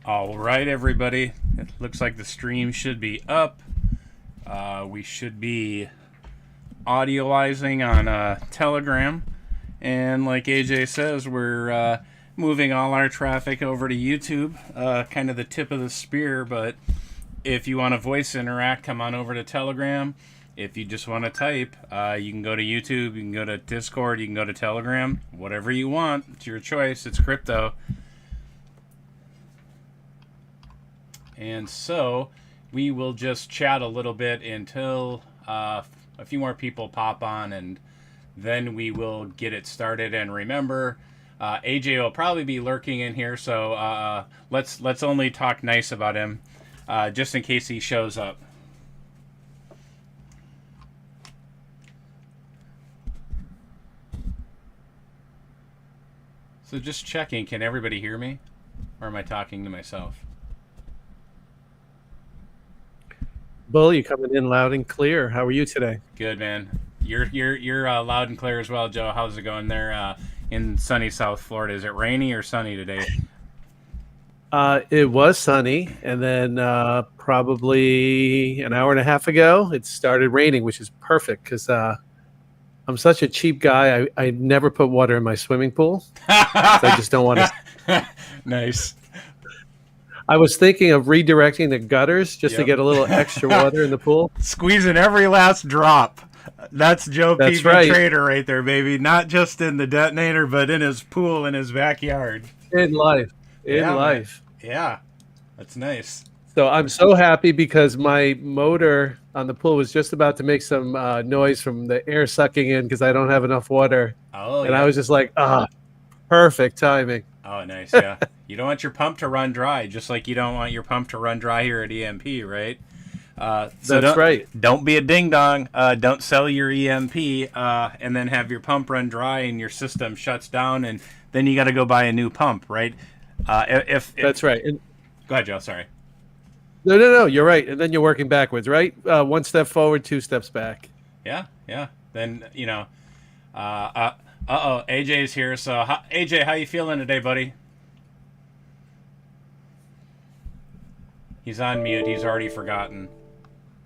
All right, everybody. It looks like the stream should be up. We should be audioizing on Telegram. And like AJ says, we're moving all our traffic over to YouTube. Kind of the tip of the spear, but if you want to voice interact, come on over to Telegram. If you just want to type, you can go to YouTube, you can go to Discord, you can go to Telegram. Whatever you want. It's your choice. It's crypto. And so we will just chat a little bit until a few more people pop on, and then we will get it started. And remember, AJ will probably be lurking in here, so let's only talk nice about him, just in case he shows up. So just checking, can everybody hear me, or am I talking to myself? Bull, you coming in loud and clear. How are you today? Good, man. You're loud and clear as well, Joe. How's it going there in sunny South Florida? Is it rainy or sunny today? It was sunny, and then probably an hour and a half ago, it started raining, which is perfect because I'm such a cheap guy. I never put water in my swimming pool. So I just don't want to. Nice. I was thinking of redirecting the gutters just to get a little extra water in the pool. Squeezing every last drop. That's Joe PV right. Trader right there, baby. Not just in the detonator, but in his pool in his backyard. In life. In life. Man. Yeah. That's nice. So I'm so happy because my motor on the pool was just about to make some noise from the air sucking in because I don't have enough water. Oh, and I was just like, perfect timing. Oh, nice, yeah. You don't want your pump to run dry, just like you don't want your pump to run dry here at EMP, right? So That's right. Don't be a ding-dong. Don't sell your EMP and then have your pump run dry and your system shuts down, and then you got to go buy a new pump, right? That's right. Go ahead, Joe, sorry. No, you're right. And then you're working backwards, right? One step forward, two steps back. Yeah. Then, AJ's here. So, AJ, how you feeling today, buddy? He's on mute. He's already forgotten.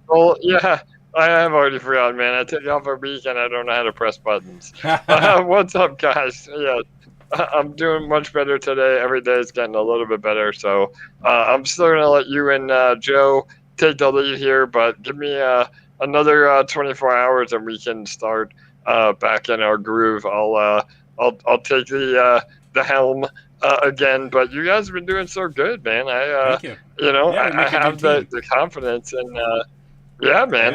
Well, yeah, I have already forgotten, man. I took off a week and I don't know how to press buttons. What's up, guys? Yeah, I'm doing much better today. Every day is getting a little bit better. So I'm still going to let you and Joe take the lead here, but give me another 24 hours and we can start back in our groove. I'll take the helm again, but you guys have been doing so good, man. Thank you. I have the confidence, and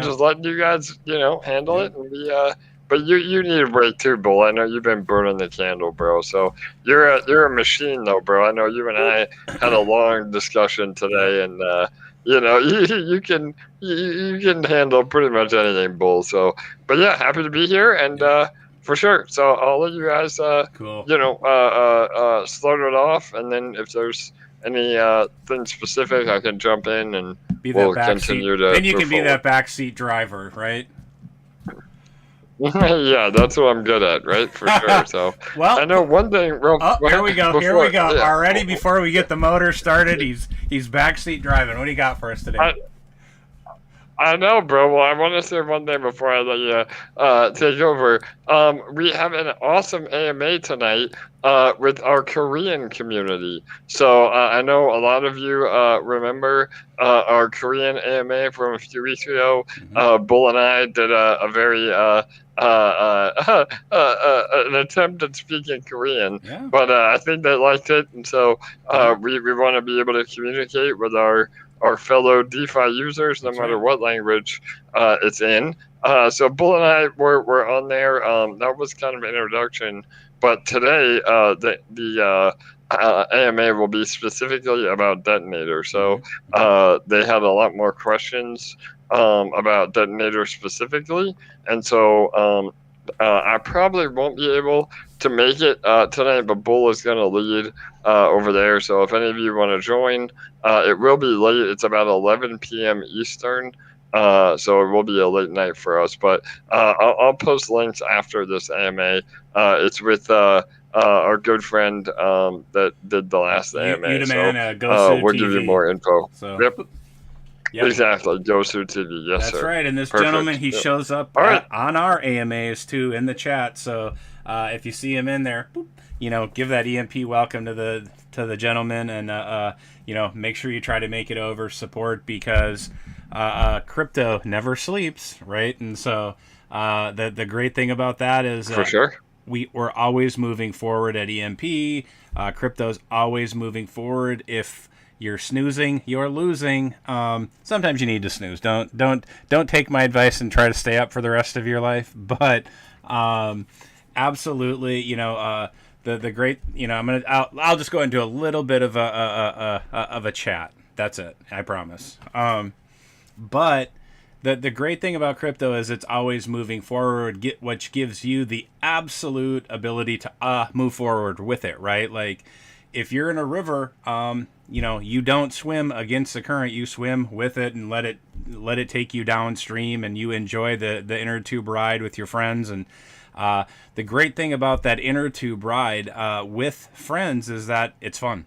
just letting you guys, handle it. And but you need a break too, Bull. I know you've been burning the candle, bro. So you're a machine, though, bro. I know you and I had a long discussion today, and you can handle pretty much anything, Bull. So, but yeah, happy to be here, and for sure. So I'll let you guys, cool. Start it off, and then if there's any thing specific, I can jump in and we'll continue to. Then you can be that backseat driver, right? Yeah, that's what I'm good at, right? For sure. So well, I know one thing. Here we go. Yeah. Already, before we get the motor started, he's backseat driving. What do you got for us today? I know, bro. Well, I want to say one thing before I let you take over. We have an awesome AMA tonight with our Korean community. So I know a lot of you remember our Korean AMA from a few weeks ago. Mm-hmm. Bull and I did a very an attempt at speaking Korean, but I think they liked it, and so we want to be able to communicate with our fellow DeFi users, no matter what language it's in. So Bull and I were on there. That was kind of an introduction. But today, the AMA will be specifically about Detonator. So they had a lot more questions about Detonator specifically. And so I probably won't be able to make it tonight, but Bull is going to lead over there. So if any of you want to join, it will be late. It's about 11 p.m. Eastern So it will be a late night for us. But I'll post links after this AMA. It's with our good friend that did the last AMA. Gosu we'll TV. give you more info. So, yep. Exactly. Gosu TV. Yes, That's sir. right. And this Perfect. gentleman, he shows up on our AMAs too in the chat. So if you see him in there, boop, give that EMP welcome to the gentleman, and make sure you try to make it over, support, because crypto never sleeps, right? And so the great thing about that is for sure. We're always moving forward at EMP. Crypto's always moving forward. If you're snoozing, you're losing. Sometimes you need to snooze. Don't take my advice and try to stay up for the rest of your life. But absolutely, the great, I'll just go into a little bit of a chat. That's it. I promise. But the great thing about crypto is it's always moving forward, which gives you the absolute ability to move forward with it, right? Like if you're in a river, you don't swim against the current, you swim with it and let it take you downstream, and you enjoy the inner tube ride with your friends. And the great thing about that inner tube ride with friends is that it's fun.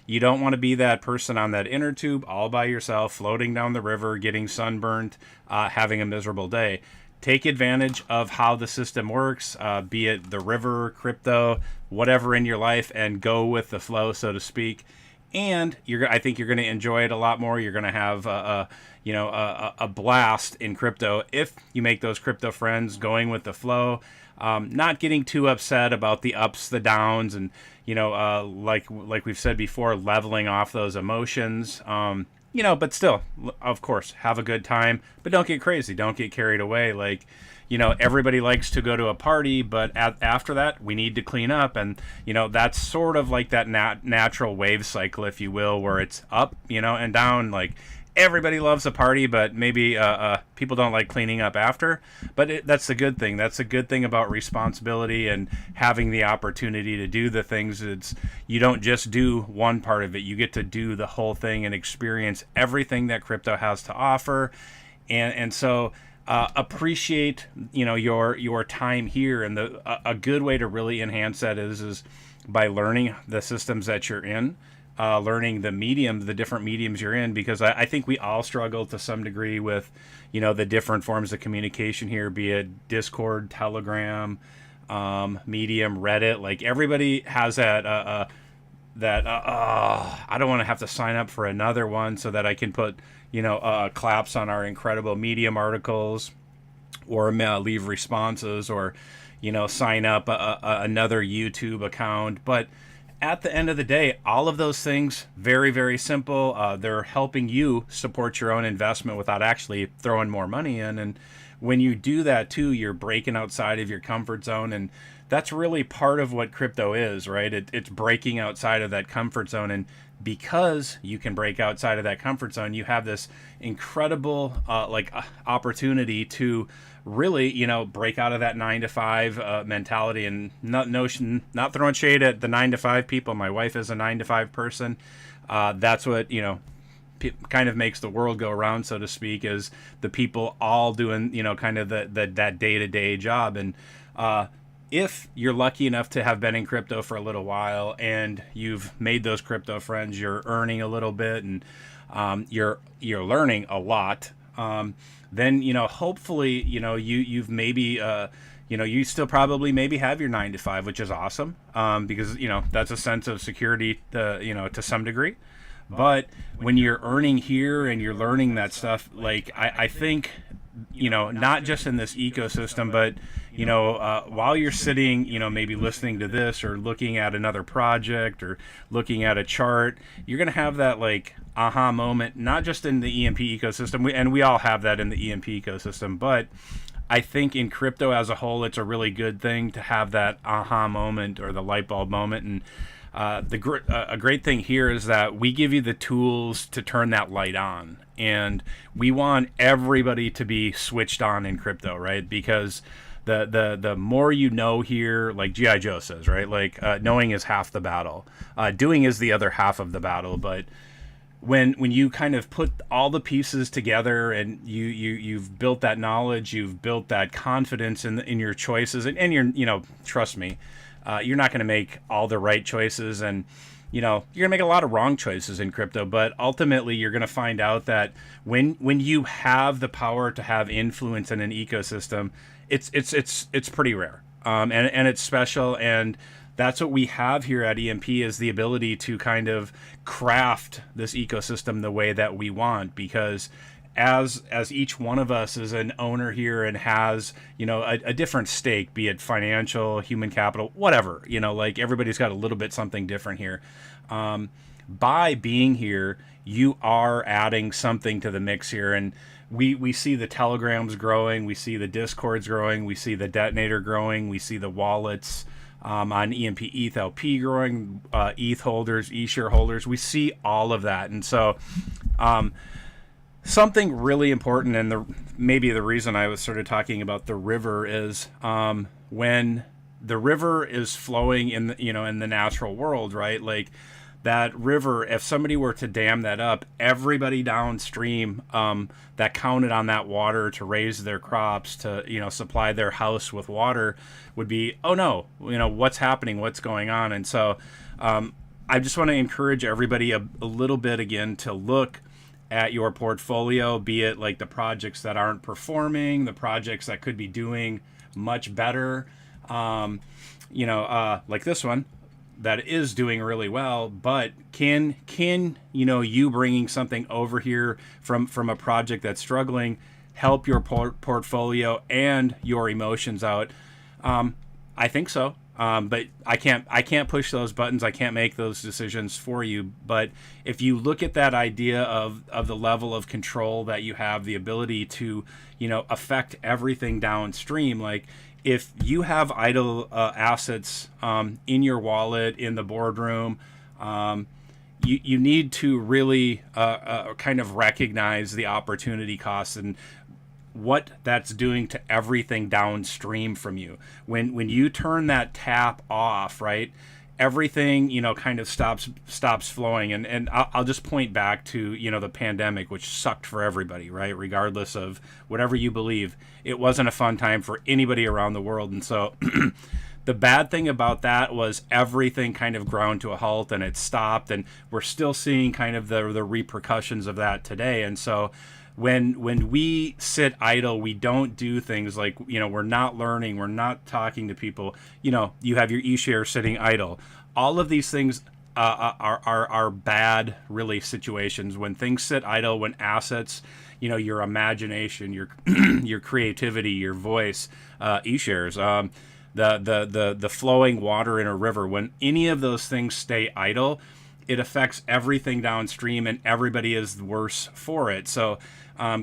You don't want to be that person on that inner tube all by yourself, floating down the river, getting sunburned, having a miserable day. Take advantage of how the system works, be it the river, crypto, whatever in your life, and go with the flow, so to speak. And I think you're going to enjoy it a lot more. You're going to have a blast in crypto if you make those crypto friends, going with the flow, not getting too upset about the ups, the downs, and like we've said before, leveling off those emotions. But still, of course, have a good time, but don't get crazy. Don't get carried away. Like, everybody likes to go to a party, but after that, we need to clean up. And, that's sort of like that natural wave cycle, if you will, where it's up, and down. Like, everybody loves a party, but maybe people don't like cleaning up after. But that's the good thing. That's a good thing about responsibility and having the opportunity to do the things. You don't just do one part of it. You get to do the whole thing and experience everything that crypto has to offer. And so appreciate your time here. And a good way to really enhance that is by learning the systems that you're in. Learning the different mediums you're in, because I think we all struggle to some degree with, the different forms of communication here, be it Discord, Telegram, Medium, Reddit. Like everybody has that. I don't want to have to sign up for another one so that I can put claps on our incredible Medium articles, or leave responses, or sign up another YouTube account, but at the end of the day, all of those things, very, very simple. They're helping you support your own investment without actually throwing more money in. And when you do that too, you're breaking outside of your comfort zone. And that's really part of what crypto is, right? It's breaking outside of that comfort zone. And because you can break outside of that comfort zone, you have this incredible opportunity to really, break out of that 9-to-5 mentality. And not throwing shade at the 9-to-5 people. My wife is a 9-to-5 person. That's what kind of makes the world go around, so to speak, is the people all doing kind of that day-to-day job. And if you're lucky enough to have been in crypto for a little while and you've made those crypto friends, you're earning a little bit, and you're learning a lot, then hopefully you've maybe you still probably maybe have your 9-to-5, which is awesome, because that's a sense of security to some degree. But when you're earning here and you're learning that stuff, like I think not just in this ecosystem, but while you're sitting, maybe listening to this or looking at another project or looking at a chart, you're going to have that like aha moment, not just in the EMP ecosystem, and we all have that in the EMP ecosystem, but I think in crypto as a whole, it's a really good thing to have that aha moment or the light bulb moment. And a great thing here is that we give you the tools to turn that light on, and we want everybody to be switched on in crypto, right? Because the more you know here, like G.I. Joe says, right? Like knowing is half the battle. Doing is the other half of the battle. But when you kind of put all the pieces together and you've built that knowledge, you've built that confidence in your choices, and you're, trust me, you're not going to make all the right choices, and you're going to make a lot of wrong choices in crypto, but ultimately you're going to find out that when you have the power to have influence in an ecosystem, it's pretty rare, and it's special, and that's what we have here at EMP, is the ability to kind of craft this ecosystem the way that we want, because as each one of us is an owner here and has, a different stake, be it financial, human capital, whatever, like everybody's got a little bit something different here. By being here, you are adding something to the mix here, and we see the Telegrams growing, we see the Discords growing, we see the Detonator growing, we see the wallets on EMP-ETH LP growing, ETH holders, ESHARE holders. We see all of that. And so something really important, and maybe the reason I was sort of talking about the river is when the river is flowing in the natural world, right? Like that river, if somebody were to dam that up, everybody downstream that counted on that water to raise their crops, to supply their house with water, would be, oh no, what's happening, what's going on. And so I just want to encourage everybody a little bit again to look at your portfolio, be it like the projects that aren't performing, the projects that could be doing much better, like this one that is doing really well, but can you bringing something over here from a project that's struggling help your portfolio and your emotions out? I think so. But I can't push those buttons. I can't make those decisions for you. But if you look at that idea of the level of control that you have, the ability to, affect everything downstream, like if you have idle assets in your wallet, in the boardroom, you need to really kind of recognize the opportunity costs and what that's doing to everything downstream from you. When you turn that tap off, right, everything kind of stops flowing. And I'll just point back to the pandemic, which sucked for everybody, right? Regardless of whatever you believe, it wasn't a fun time for anybody around the world. And so the bad thing about that was everything kind of ground to a halt and it stopped, and we're still seeing kind of the repercussions of that today. And so when we sit idle, we don't do things like, we're not learning, we're not talking to people, you have your eShare sitting idle. All of these things are bad, really, situations. When things sit idle, when assets, your imagination, your creativity, your voice, eShares, the flowing water in a river, when any of those things stay idle, it affects everything downstream and everybody is worse for it. So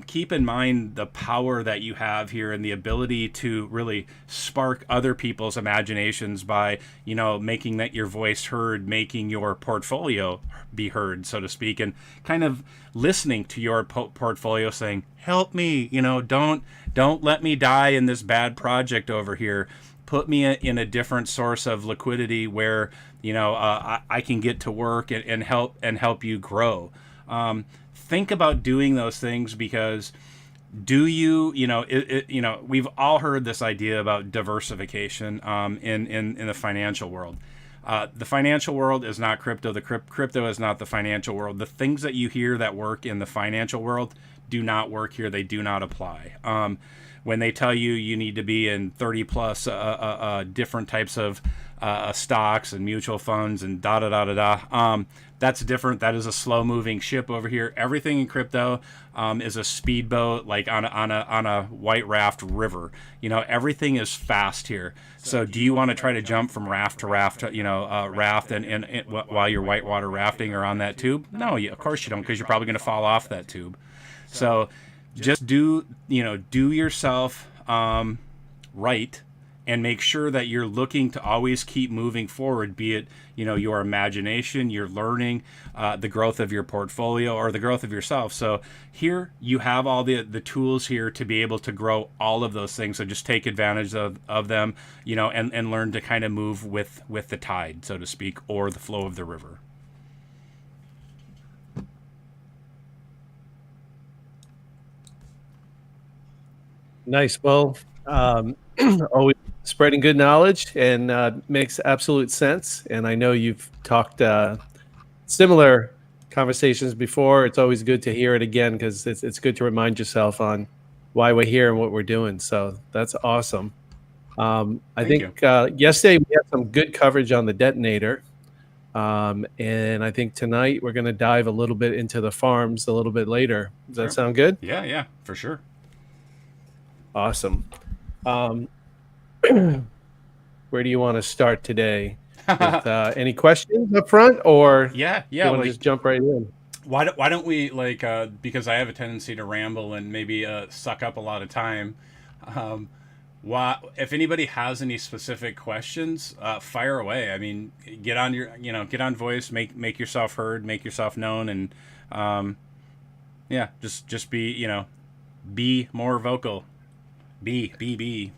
keep in mind the power that you have here and the ability to really spark other people's imaginations by, making that your voice heard, making your portfolio be heard, so to speak, and kind of listening to your portfolio saying, help me, don't let me die in this bad project over here. Put me in a different source of liquidity where, I can get to work and help you grow. Think about doing those things, because we've all heard this idea about diversification in the financial world. The financial world is not crypto. Crypto is not the financial world. The things that you hear that work in the financial world do not work here. They do not apply. When they tell you need to be in 30 plus different types of stocks and mutual funds and that's different. That is a slow moving ship over here. Everything in crypto is a speedboat, like on a white raft river. Everything is fast here. So do you want to try to jump from raft to raft, raft and while you're whitewater rafting or on that tube? No, of course you don't, because you're probably going to fall off that tube. So just do yourself right, and make sure that you're looking to always keep moving forward, be it, your imagination, your learning, the growth of your portfolio, or the growth of yourself. So here you have all the tools here to be able to grow all of those things. So just take advantage of them, and learn to kind of move with the tide, so to speak, or the flow of the river. Nice. Well, always spreading good knowledge and makes absolute sense. And I know you've talked similar conversations before. It's always good to hear it again because it's good to remind yourself on why we're here and what we're doing. So that's awesome. I think yesterday we had some good coverage on the Detonator. And I think tonight we're going to dive a little bit into the farms a little bit later. Does that sound good? Yeah, for sure. Awesome. Where do you want to start today? With, any questions up front, or yeah, you want to just jump right in? Why don't we because I have a tendency to ramble and maybe suck up a lot of time. If anybody has any specific questions, fire away. I mean, get on voice, make yourself heard, make yourself known, and just be more vocal. Be.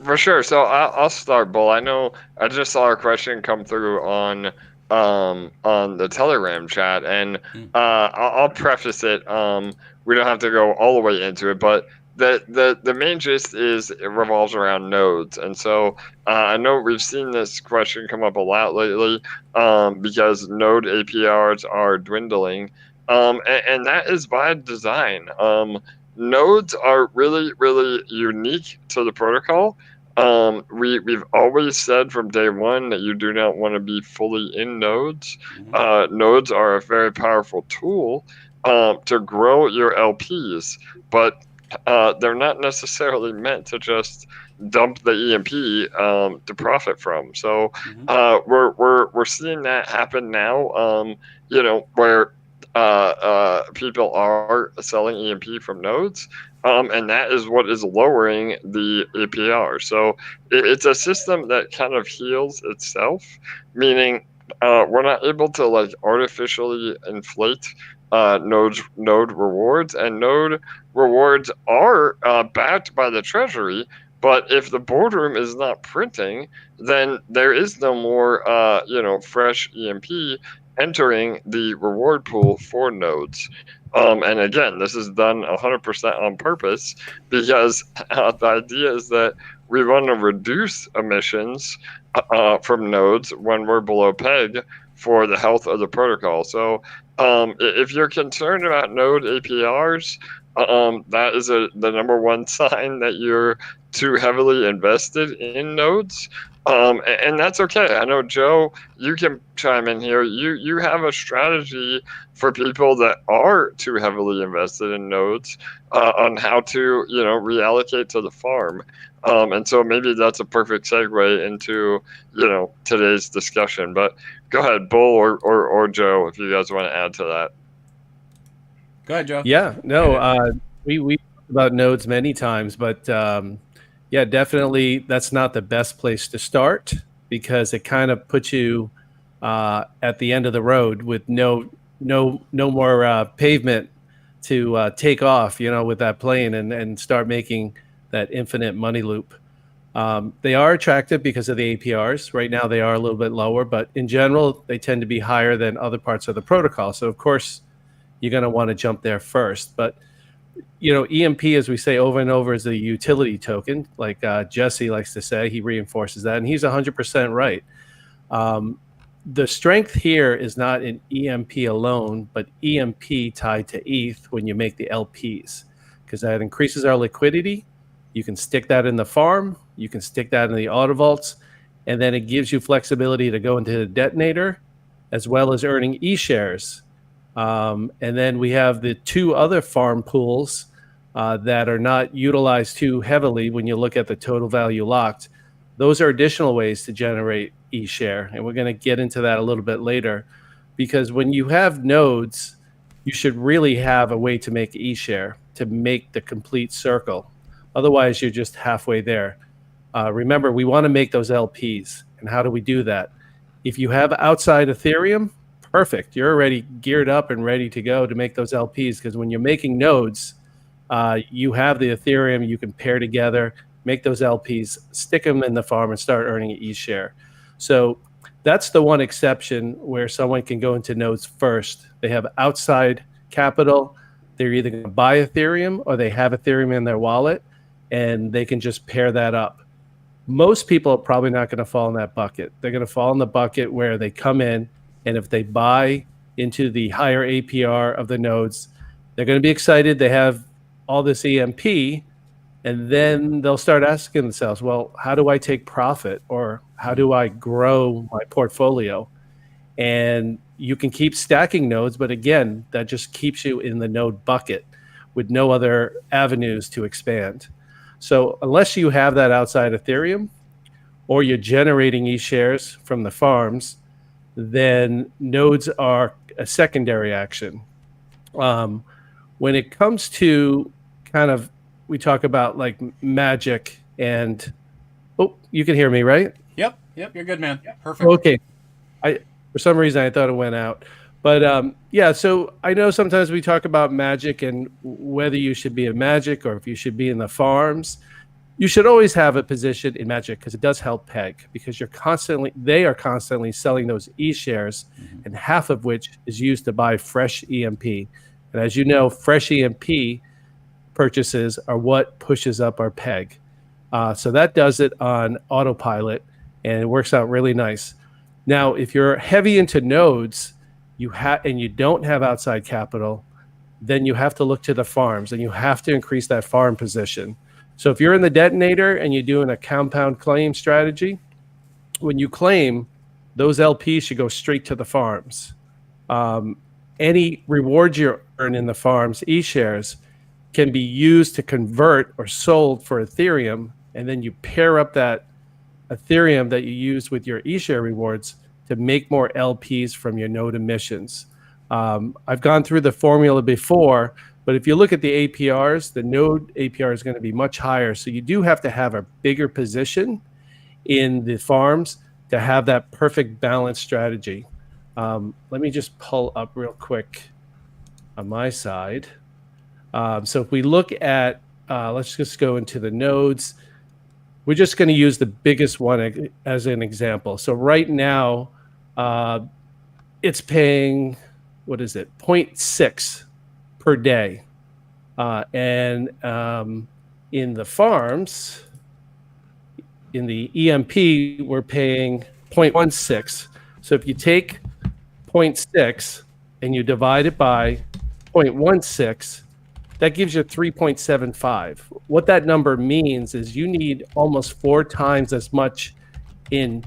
For sure. So I'll start, Bull. I know I just saw a question come through on the Telegram chat, and I'll preface it. We don't have to go all the way into it, but the main gist is it revolves around nodes. And so I know we've seen this question come up a lot lately because node APRs are dwindling, and that is by design. Nodes are really, really unique to the protocol. We've always said from day one that you do not want to be fully in nodes. Nodes are a very powerful tool to grow your LPs, but they're not necessarily meant to just dump the EMP to profit from. So we're seeing that happen now. Where people are selling EMP from nodes, and that is what is lowering the APR. So it's a system that kind of heals itself, meaning we're not able to artificially inflate node rewards, and node rewards are backed by the treasury. But if the boardroom is not printing, then there is no more fresh EMP entering the reward pool for nodes. And again, this is done 100% on purpose because the idea is that we want to reduce emissions from nodes when we're below PEG for the health of the protocol. So if you're concerned about node APRs, that is the number one sign that you're too heavily invested in nodes. And that's okay. I know, Joe, you can chime in here. You have a strategy for people that are too heavily invested in nodes on how to reallocate to the farm. And so maybe that's a perfect segue into today's discussion. But go ahead, Bull or Joe, if you guys want to add to that. Go ahead, Joe. Yeah, no, we talked about nodes many times, but yeah, definitely that's not the best place to start because it kind of puts you at the end of the road with no more pavement to take off, with that plane and start making that infinite money loop. They are attractive because of the APRs. Right now they are a little bit lower, but in general, they tend to be higher than other parts of the protocol. So of course, you're going to want to jump there first. But EMP, as we say over and over, is a utility token, like Jesse likes to say. He reinforces that, and he's 100% right. The strength here is not in EMP alone, but EMP tied to ETH when you make the LPs, because that increases our liquidity. You can stick that in the farm, you can stick that in the auto vaults, and then it gives you flexibility to go into the Detonator, as well as earning ESHARES. And then we have the two other farm pools that are not utilized too heavily when you look at the total value locked. Those are additional ways to generate ESHARE, and we're going to get into that a little bit later, because when you have nodes, you should really have a way to make ESHARE to make the complete circle. Otherwise, you're just halfway there. Remember, we want to make those LPs, and how do we do that? If you have outside Ethereum, perfect. You're already geared up and ready to go to make those LPs, because when you're making nodes, you have the Ethereum you can pair together, make those LPs, stick them in the farm, and start earning ESHARE. So that's the one exception where someone can go into nodes first. They have outside capital, they're either going to buy Ethereum or they have Ethereum in their wallet, and they can just pair that up. Most people are probably not going to fall in that bucket. They're going to fall in the bucket where they come in, and if they buy into the higher APR of the nodes, they're going to be excited. They have all this EMP, and then they'll start asking themselves, well, how do I take profit, or how do I grow my portfolio? And you can keep stacking nodes, but again, that just keeps you in the node bucket with no other avenues to expand. So unless you have that outside Ethereum, or you're generating ESHARES from the farms, then nodes are a secondary action. When it comes to kind of, we talk about like magic and, oh, you can hear me, right? Yep, you're good, man. Perfect. Okay. For some reason, I thought it went out. But yeah, so I know sometimes we talk about magic and whether you should be in magic or if you should be in the farms. You should always have a position in magic because it does help PEG, because they are constantly selling those ESHARES, and half of which is used to buy fresh EMP. And as you know, fresh EMP purchases are what pushes up our PEG. So that does it on autopilot, and it works out really nice. Now, if you're heavy into nodes, and you don't have outside capital, then you have to look to the farms, and you have to increase that farm position. So if you're in the Detonator and you're doing a compound claim strategy, when you claim, those LPs should go straight to the farms. Any rewards you earn in the farms, ESHARES, can be used to convert or sold for Ethereum, and then you pair up that Ethereum that you use with your ESHARE rewards to make more LPs from your node emissions. I've gone through the formula before, but if you look at the APRs, the node APR is going to be much higher. So you do have to have a bigger position in the farms to have that perfect balance strategy. Let me just pull up real quick on my side. So if we look at, let's just go into the nodes. We're just going to use the biggest one as an example. So right now, it's paying, what is it, 0.6 per day. And in the farms, in the EMP, we're paying 0.16. So if you take 0.6 and you divide it by 0.16, that gives you 3.75. What that number means is you need almost 4 times as much in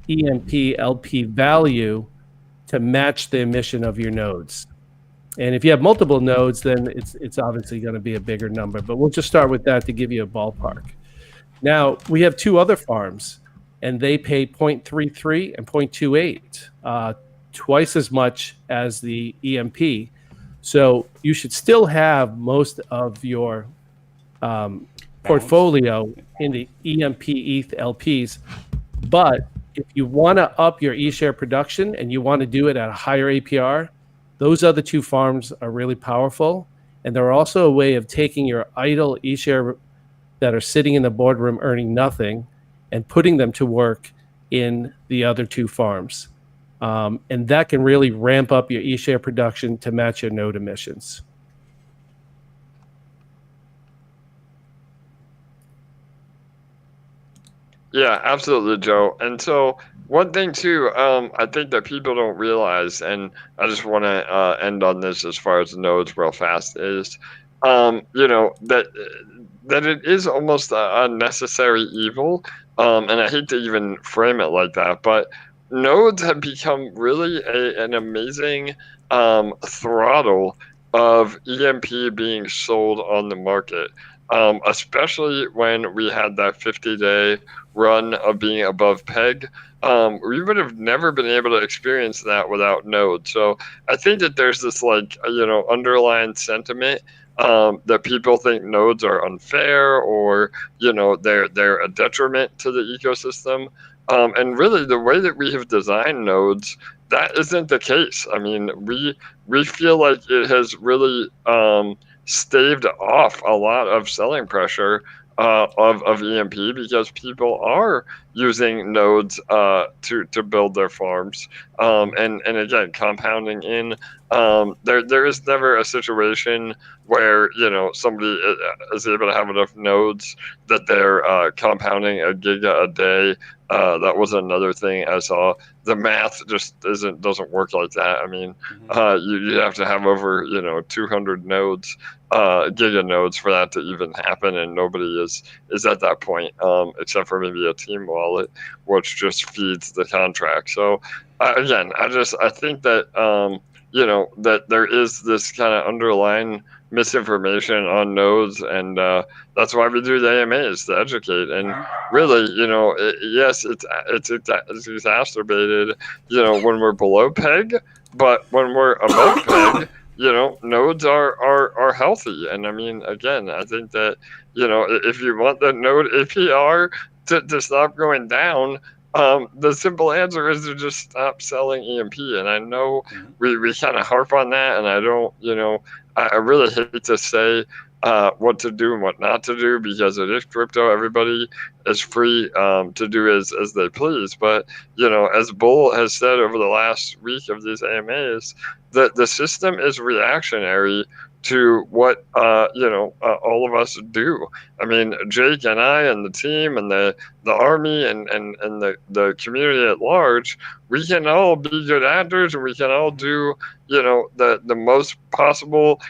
EMP LP value to match the emission of your nodes. And if you have multiple nodes, then it's obviously going to be a bigger number. But we'll just start with that to give you a ballpark. Now, we have 2 other farms, and they pay 0.33 and 0.28, twice as much as the EMP. So you should still have most of your portfolio in the EMP-ETH LPs. But if you want to up your eShare production and you want to do it at a higher APR, those other 2 farms are really powerful. And they're also a way of taking your idle eShare that are sitting in the boardroom earning nothing and putting them to work in the other 2 farms. And that can really ramp up your eShare production to match your node emissions. Yeah, absolutely, Joe. And so one thing too, I think that people don't realize, and I just want to end on this as far as the nodes real fast, is that it is almost a unnecessary evil, and I hate to even frame it like that, but nodes have become really an amazing throttle of EMP being sold on the market, especially when we had that 50-day run of being above PEG. We would have never been able to experience that without nodes. So I think that there's this underlying sentiment that people think nodes are unfair, or they're a detriment to the ecosystem. And really, the way that we have designed nodes, that isn't the case. I mean, we feel like it has really staved off a lot of selling pressure of EMP, because people are using nodes to build their farms, and again, compounding in. There is never a situation where somebody is able to have enough nodes that they're compounding a giga a day. That was another thing I saw. The math just doesn't work like that. I mean, you have to have over 200 nodes, giga nodes, for that to even happen, and nobody is at that point, except for maybe a team wallet, which just feeds the contract. So again, I think that that there is this kind of underlying misinformation on nodes, and that's why we do the AMAs, to educate. And really, yes, it's exacerbated when we're below peg, but when we're above peg, nodes are healthy. And I mean, again, I think that if you want the node APR to stop going down, the simple answer is to just stop selling EMP. And I know we kind of harp on that, and I don't, I really hate to say what to do and what not to do, because it is crypto. Everybody is free to do as they please. But, as Bull has said over the last week of these AMAs, that the system is reactionary to what all of us do. I mean, Jake and I and the team and the army and the community at large, we can all be good actors, and we can all do the most possible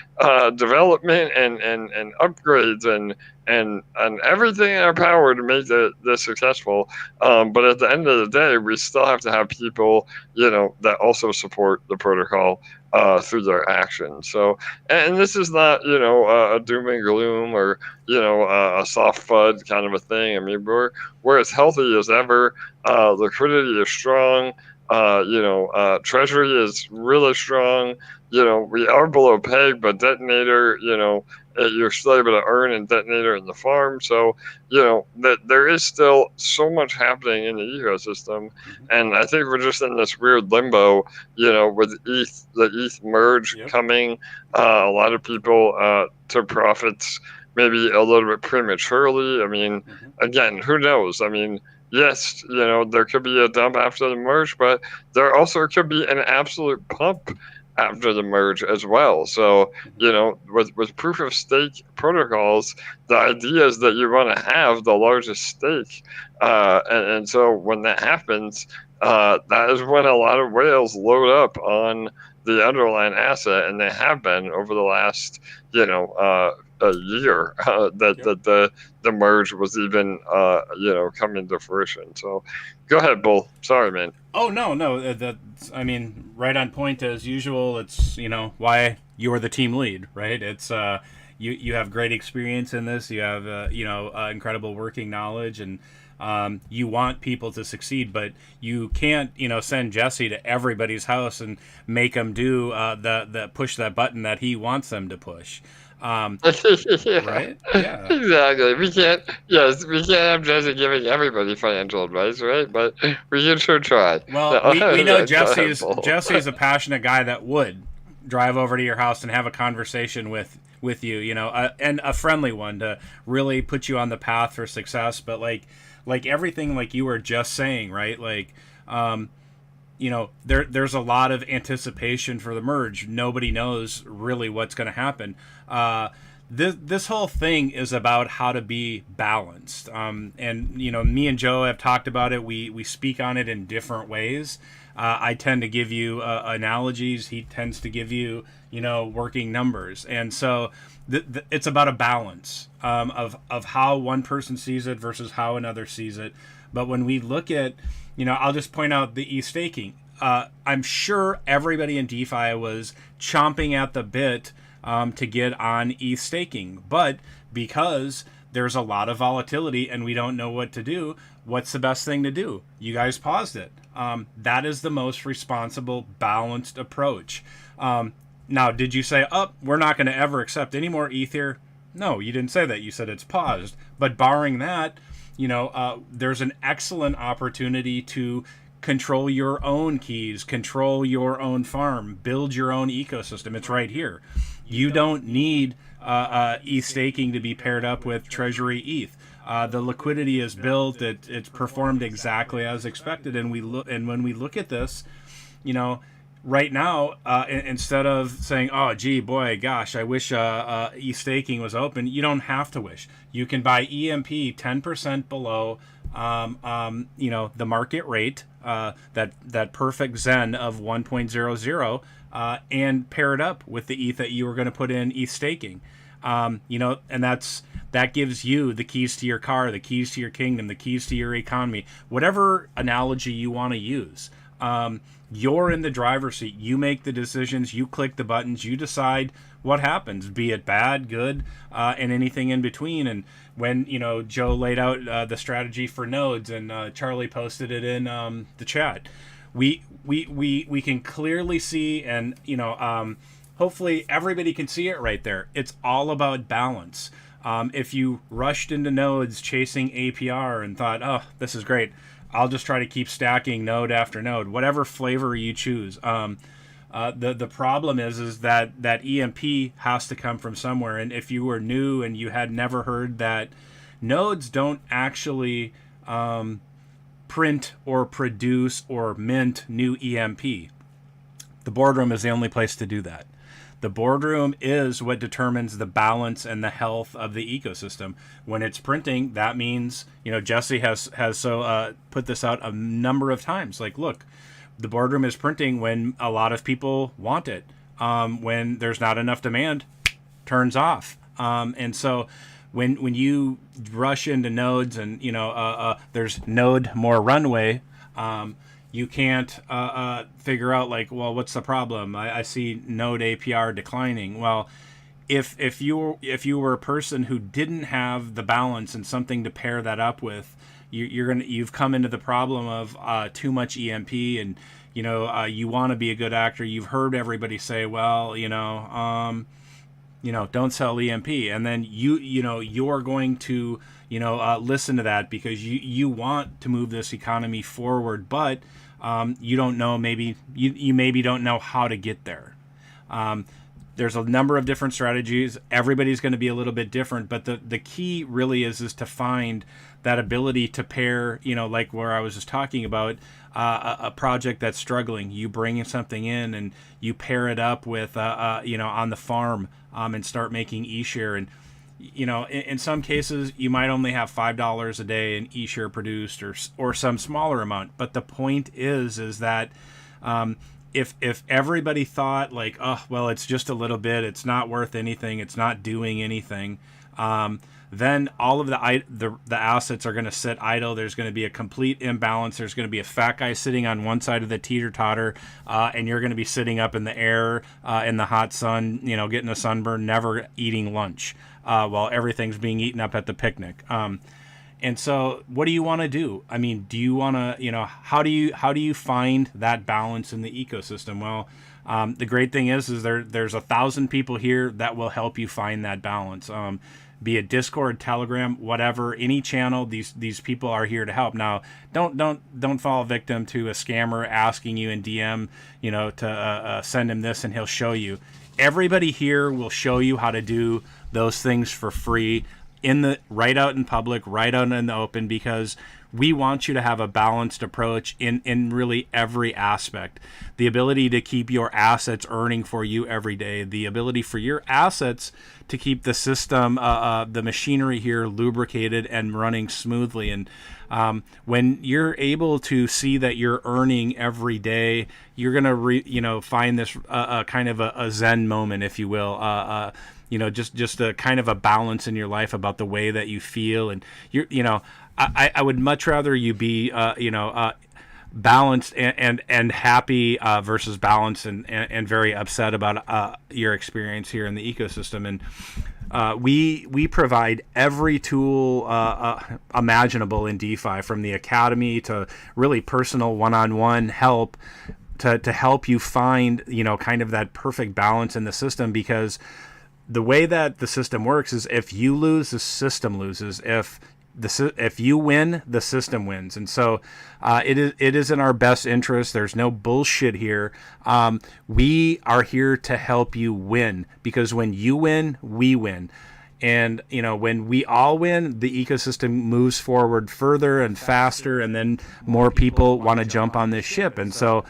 development and upgrades and everything in our power to make this successful. But at the end of the day, we still have to have people that also support the protocol through their actions. So, and this is not a doom and gloom or a soft FUD kind of a thing. I mean, we're as healthy as ever. Liquidity is strong. Treasury is really strong. We are below peg, but Detonator, you're still able to earn in Detonator in the farm. So, that there is still so much happening in the ecosystem. And I think we're just in this weird limbo, with the ETH merge coming. A lot of people took profits maybe a little bit prematurely. I mean, again, who knows? I mean, yes, there could be a dump after the merge, but there also could be an absolute pump after the merge as well. So, with proof of stake protocols, the idea is that you want to have the largest stake. And so when that happens, that is when a lot of whales load up on the underlying asset, and they have been over the last, a year that the merge was even coming to fruition. So go ahead, Bull. Sorry, man. Oh no, that's, I mean, right on point as usual. It's why you are the team lead, right? It's you have great experience in this. You have incredible working knowledge, and you want people to succeed, but you can't send Jesse to everybody's house and make them do the push that button that he wants them to push. Right? Yeah. Exactly. We can't have Jesse giving everybody financial advice, right? But we can sure try. Well, we know Jesse's a passionate guy that would drive over to your house and have a conversation with you, and a friendly one to really put you on the path for success. But like everything, like you were just saying, right? Like, there's a lot of anticipation for the merge. Nobody knows really what's going to happen. This whole thing is about how to be balanced. And me and Joe have talked about it. We speak on it in different ways. I tend to give you analogies. He tends to give you, working numbers. And so it's about a balance of how one person sees it versus how another sees it. But when we look at, I'll just point out the ETH staking. I'm sure everybody in DeFi was chomping at the bit to get on ETH staking. But because there's a lot of volatility and we don't know what to do, what's the best thing to do? You guys paused it. That is the most responsible, balanced approach. Now, did you say, we're not going to ever accept any more Ether? No, you didn't say that. You said it's paused. But barring that, there's an excellent opportunity to control your own keys, control your own farm, build your own ecosystem. It's right here. You don't need ETH staking to be paired up with Treasury ETH. The liquidity is built. It's performed exactly as expected. And when we look at this, right now, instead of saying, "Oh, gee, boy, gosh, I wish ETH staking was open," you don't have to wish. You can buy EMP 10% below, the market rate, that perfect Zen of 1.00, and pair it up with the ETH that you were going to put in ETH staking. And that gives you the keys to your car, the keys to your kingdom, the keys to your economy, whatever analogy you want to use. You're in the driver's seat. You make the decisions. You click the buttons. You decide what happens, be it bad, good, and anything in between. And when Joe laid out the strategy for nodes, and Charlie posted it in the chat, we can clearly see, and hopefully everybody can see it right there. It's all about balance. If you rushed into nodes chasing APR and thought, "Oh, this is great, I'll just try to keep stacking node after node," whatever flavor you choose. The problem is that EMP has to come from somewhere. And if you were new and you had never heard that nodes don't actually print or produce or mint new EMP, the Boardroom is the only place to do that. The Boardroom is what determines the balance and the health of the ecosystem. When it's printing, that means, Jesse has put this out a number of times. Like, look, the Boardroom is printing when a lot of people want it. When there's not enough demand, turns off. And so when you rush into nodes and, there's node more runway, you can't figure out, like, well, what's the problem? I see node APR declining. Well, if you were a person who didn't have the balance and something to pair that up with, you've come into the problem of too much EMP, and you want to be a good actor. You've heard everybody say, well, don't sell EMP, and then you're going to listen to that because you want to move this economy forward, but you don't know, you maybe don't know how to get there. There's a number of different strategies. Everybody's going to be a little bit different, but the key really is to find that ability to pair, like where I was just talking about, a project that's struggling. You bring something in and you pair it up with, on the farm, and start making ESHARE. And in some cases, you might only have $5 a day in ESHARE produced, or some smaller amount. But the point is that if everybody thought, like, oh, well, it's just a little bit, it's not worth anything, it's not doing anything, then all of the assets are going to sit idle. There's going to be a complete imbalance. There's going to be a fat guy sitting on one side of the teeter-totter, and you're going to be sitting up in the air in the hot sun, getting a sunburn, never eating lunch, while everything's being eaten up at the picnic. And so what do you want to do? I mean, do you want to, how do you find that balance in the ecosystem? Well, the great thing is there's 1,000 people here that will help you find that balance. Be it Discord, Telegram, whatever, any channel, these people are here to help. Now, don't fall victim to a scammer asking you in DM, to send him this and he'll show you. Everybody here will show you how to do those things for free, right out in public, right out in the open, because we want you to have a balanced approach in really every aspect. The ability to keep your assets earning for you every day, the ability for your assets to keep the system, the machinery here lubricated and running smoothly. And when you're able to see that you're earning every day, you're gonna find this kind of a Zen moment, if you will. Just a kind of a balance in your life about the way that you feel, and I would much rather you be balanced and happy versus balanced and very upset about your experience here in the ecosystem. And we provide every tool imaginable in DeFi, from the academy to really personal one-on-one help to help you find kind of that perfect balance in the system, because the way that the system works is if you lose, the system loses. If if you win, the system wins. And so it is in our best interest. There's no bullshit here. We are here to help you win, because when you win, we win. And, when we all win, the ecosystem moves forward further and faster, and then more people want to jump on this ship. And so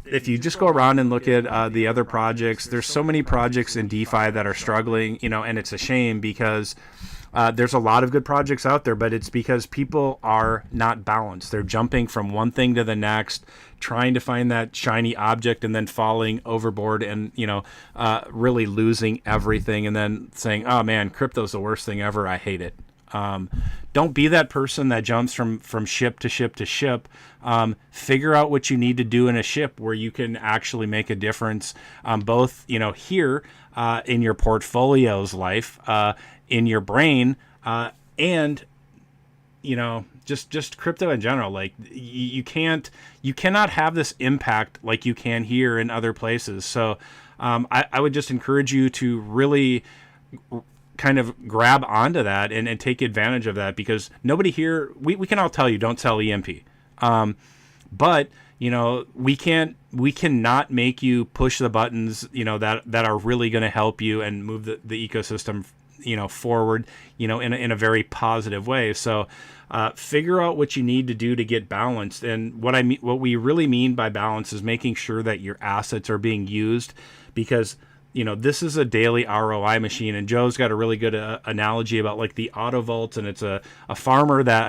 if you just go around and look at the other projects, there's so many projects in DeFi that are struggling, and it's a shame because there's a lot of good projects out there, but it's because people are not balanced. They're jumping from one thing to the next, trying to find that shiny object and then falling overboard and, really losing everything and then saying, oh man, crypto's the worst thing ever. I hate it. Don't be that person that jumps from ship to ship to ship. Figure out what you need to do in a ship where you can actually make a difference, both, here in your portfolio's life, in your brain, and, just crypto in general. Like you cannot have this impact like you can here in other places. So I would just encourage you to really kind of grab onto that and take advantage of that, because nobody here, we can all tell you don't sell EMP. But we cannot make you push the buttons, that are really going to help you and move the ecosystem, forward, in a very positive way. So figure out what you need to do to get balanced. And what we really mean by balance is making sure that your assets are being used, because this is a daily ROI machine. And Joe's got a really good analogy about like the auto vaults, and it's a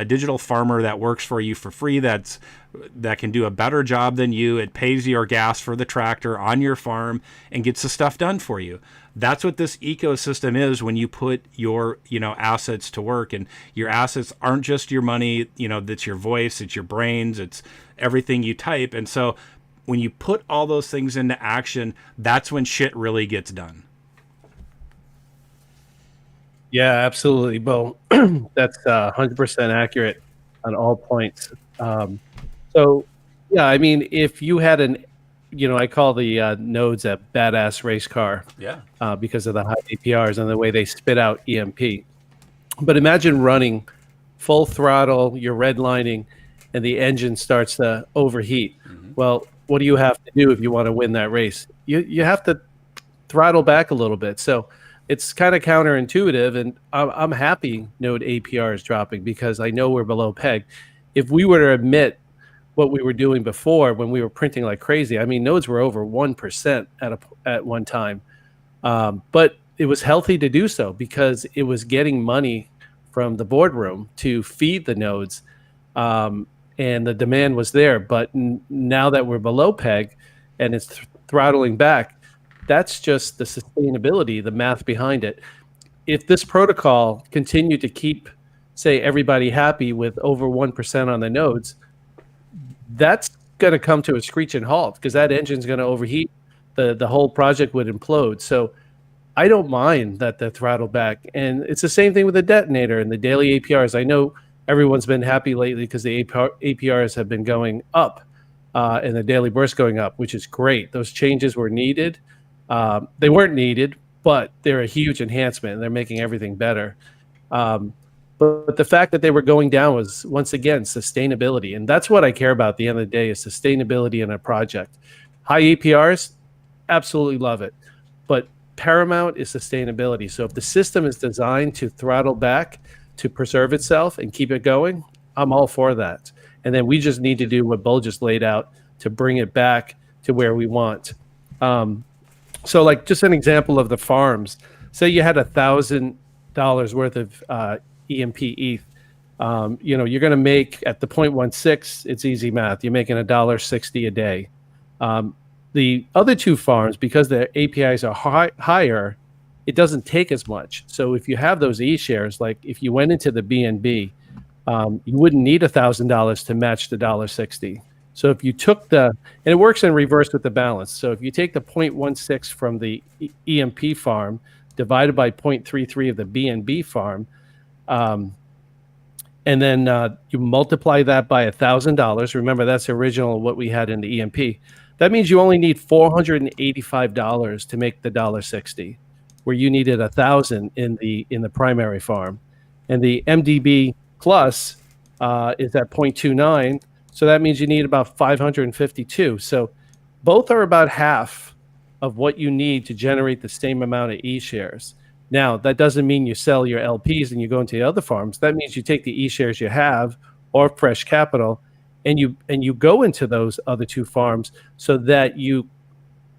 digital farmer that works for you for free, that can do a better job than you. It pays your gas for the tractor on your farm and gets the stuff done for you. That's what this ecosystem is when you put your assets to work. And your assets aren't just your money, that's your voice, it's your brains, it's everything you type. And so when you put all those things into action, that's when shit really gets done. Yeah, absolutely, Bo. That's 100% accurate on all points. So, yeah, I mean, if you had I call the nodes a badass race car, because of the high APRs and the way they spit out EMP. But imagine running full throttle, you're redlining, and the engine starts to overheat. Mm-hmm. Well, what do you have to do if you want to win that race? You have to throttle back a little bit. So it's kind of counterintuitive, and I'm happy node APR is dropping because I know we're below peg. If we were to admit what we were doing before when we were printing like crazy, I mean, nodes were over 1% at one time. But it was healthy to do so because it was getting money from the boardroom to feed the nodes. And the demand was there. But now that we're below peg and it's throttling back, that's just the sustainability, the math behind it. If this protocol continued to keep, say, everybody happy with over 1% on the nodes, that's going to come to a screeching halt because that engine's going to overheat. The whole project would implode. So I don't mind that the throttle back. And it's the same thing with the detonator and the daily APRs. I know everyone's been happy lately because the APRs have been going up and the daily burst going up, which is great. Those changes were needed. They weren't needed, but they're a huge enhancement and they're making everything better. But the fact that they were going down was, once again, sustainability. And that's what I care about at the end of the day, is sustainability in a project. High APRs, absolutely love it. But paramount is sustainability. So if the system is designed to throttle back to preserve itself and keep it going, I'm all for that. And then we just need to do what Bo just laid out to bring it back to where we want. So like just an example of the farms, say you had $1,000 worth of EMP-ETH, you're going to make at the 0.16, it's easy math. You're making $1.60 a day. The other two farms, because their APIs are higher, it doesn't take as much. So if you have those ESHARES, like if you went into the BNB, you wouldn't need $1,000 to match the $1.60. So if you took and it works in reverse with the balance. So if you take the 0.16 from the EMP farm divided by 0.33 of the BNB farm, and then you multiply that by $1,000. Remember, that's original what we had in the EMP. That means you only need $485 to make the $1.60, where you needed $1,000 in the primary farm. and the MDB plus is at 0.29. So that means you need about 552. So both are about half of what you need to generate the same amount of E-shares. Now, that doesn't mean you sell your LPs and you go into the other farms. That means you take the E-shares you have or fresh capital and you go into those other two farms so that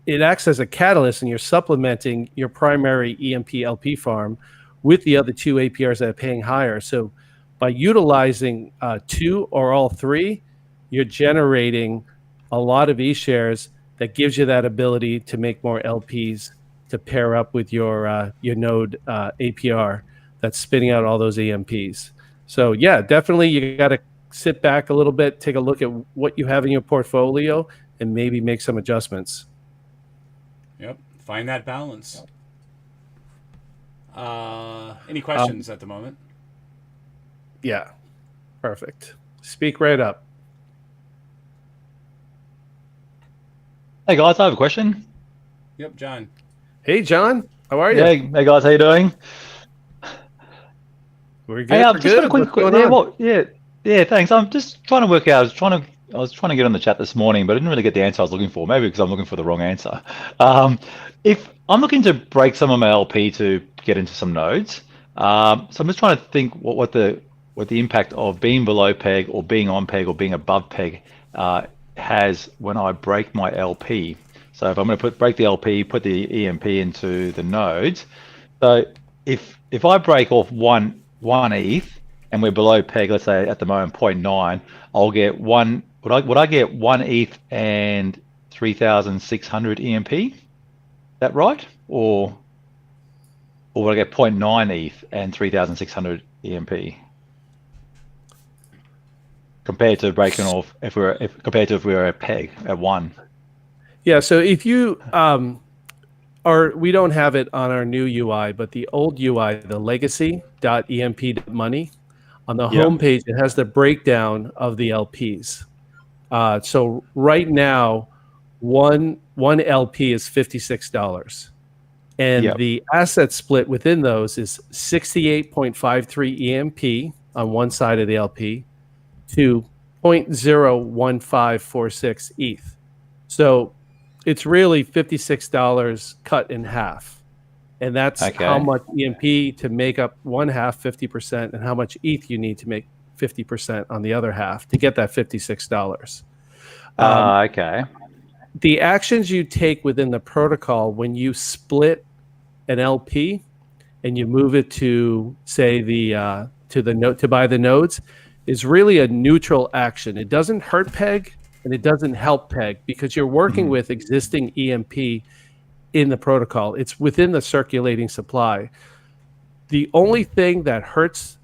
it acts as a catalyst and you're supplementing your primary EMP LP farm with the other two APRs that are paying higher. So by utilizing two or all three, you're generating a lot of E-shares that gives you that ability to make more LPs to pair up with your node APR that's spitting out all those EMPs. So yeah, definitely you got to sit back a little bit, take a look at what you have in your portfolio, and maybe make some adjustments. Yep, find that balance. Any questions at the moment? Yeah, perfect. Speak right up. Hey guys, I have a question. Yep, John. Hey John, how are you? Hey guys, how you doing? We're good. Hey, We're just good. got a quick, thanks. I'm just trying to work out. I was trying to get on the chat this morning, but I didn't really get the answer I was looking for. Maybe because I'm looking for the wrong answer. If I'm looking to break some of my LP to get into some nodes, so I'm just trying to think what the impact of being below peg or being on peg or being above peg has when I break my LP. So if I'm going to break the LP, put the EMP into the nodes. So if I break off one ETH and we're below peg, let's say at the moment 0.9, I'll get one. Would I get one ETH and 3,600 EMP? Is that right? Or would I get 0.9 ETH and 3,600 EMP? Compared to breaking off if we were at peg at 1. Yeah, so if you we don't have it on our new UI, but the old UI, the legacy.emp.money, on the homepage, it has the breakdown of the LPs. So right now, one LP is $56. And the asset split within those is 68.53 EMP on one side of the LP to 0.01546 ETH. So it's really $56 cut in half. And that's how much EMP to make up one half, 50%, and how much ETH you need to make 50% on the other half to get that $56. The actions you take within the protocol when you split an LP and you move it to, say, to the node to buy the nodes is really a neutral action. It doesn't hurt peg and it doesn't help peg because you're working with existing EMP in the protocol. It's within the circulating supply. The only thing that hurts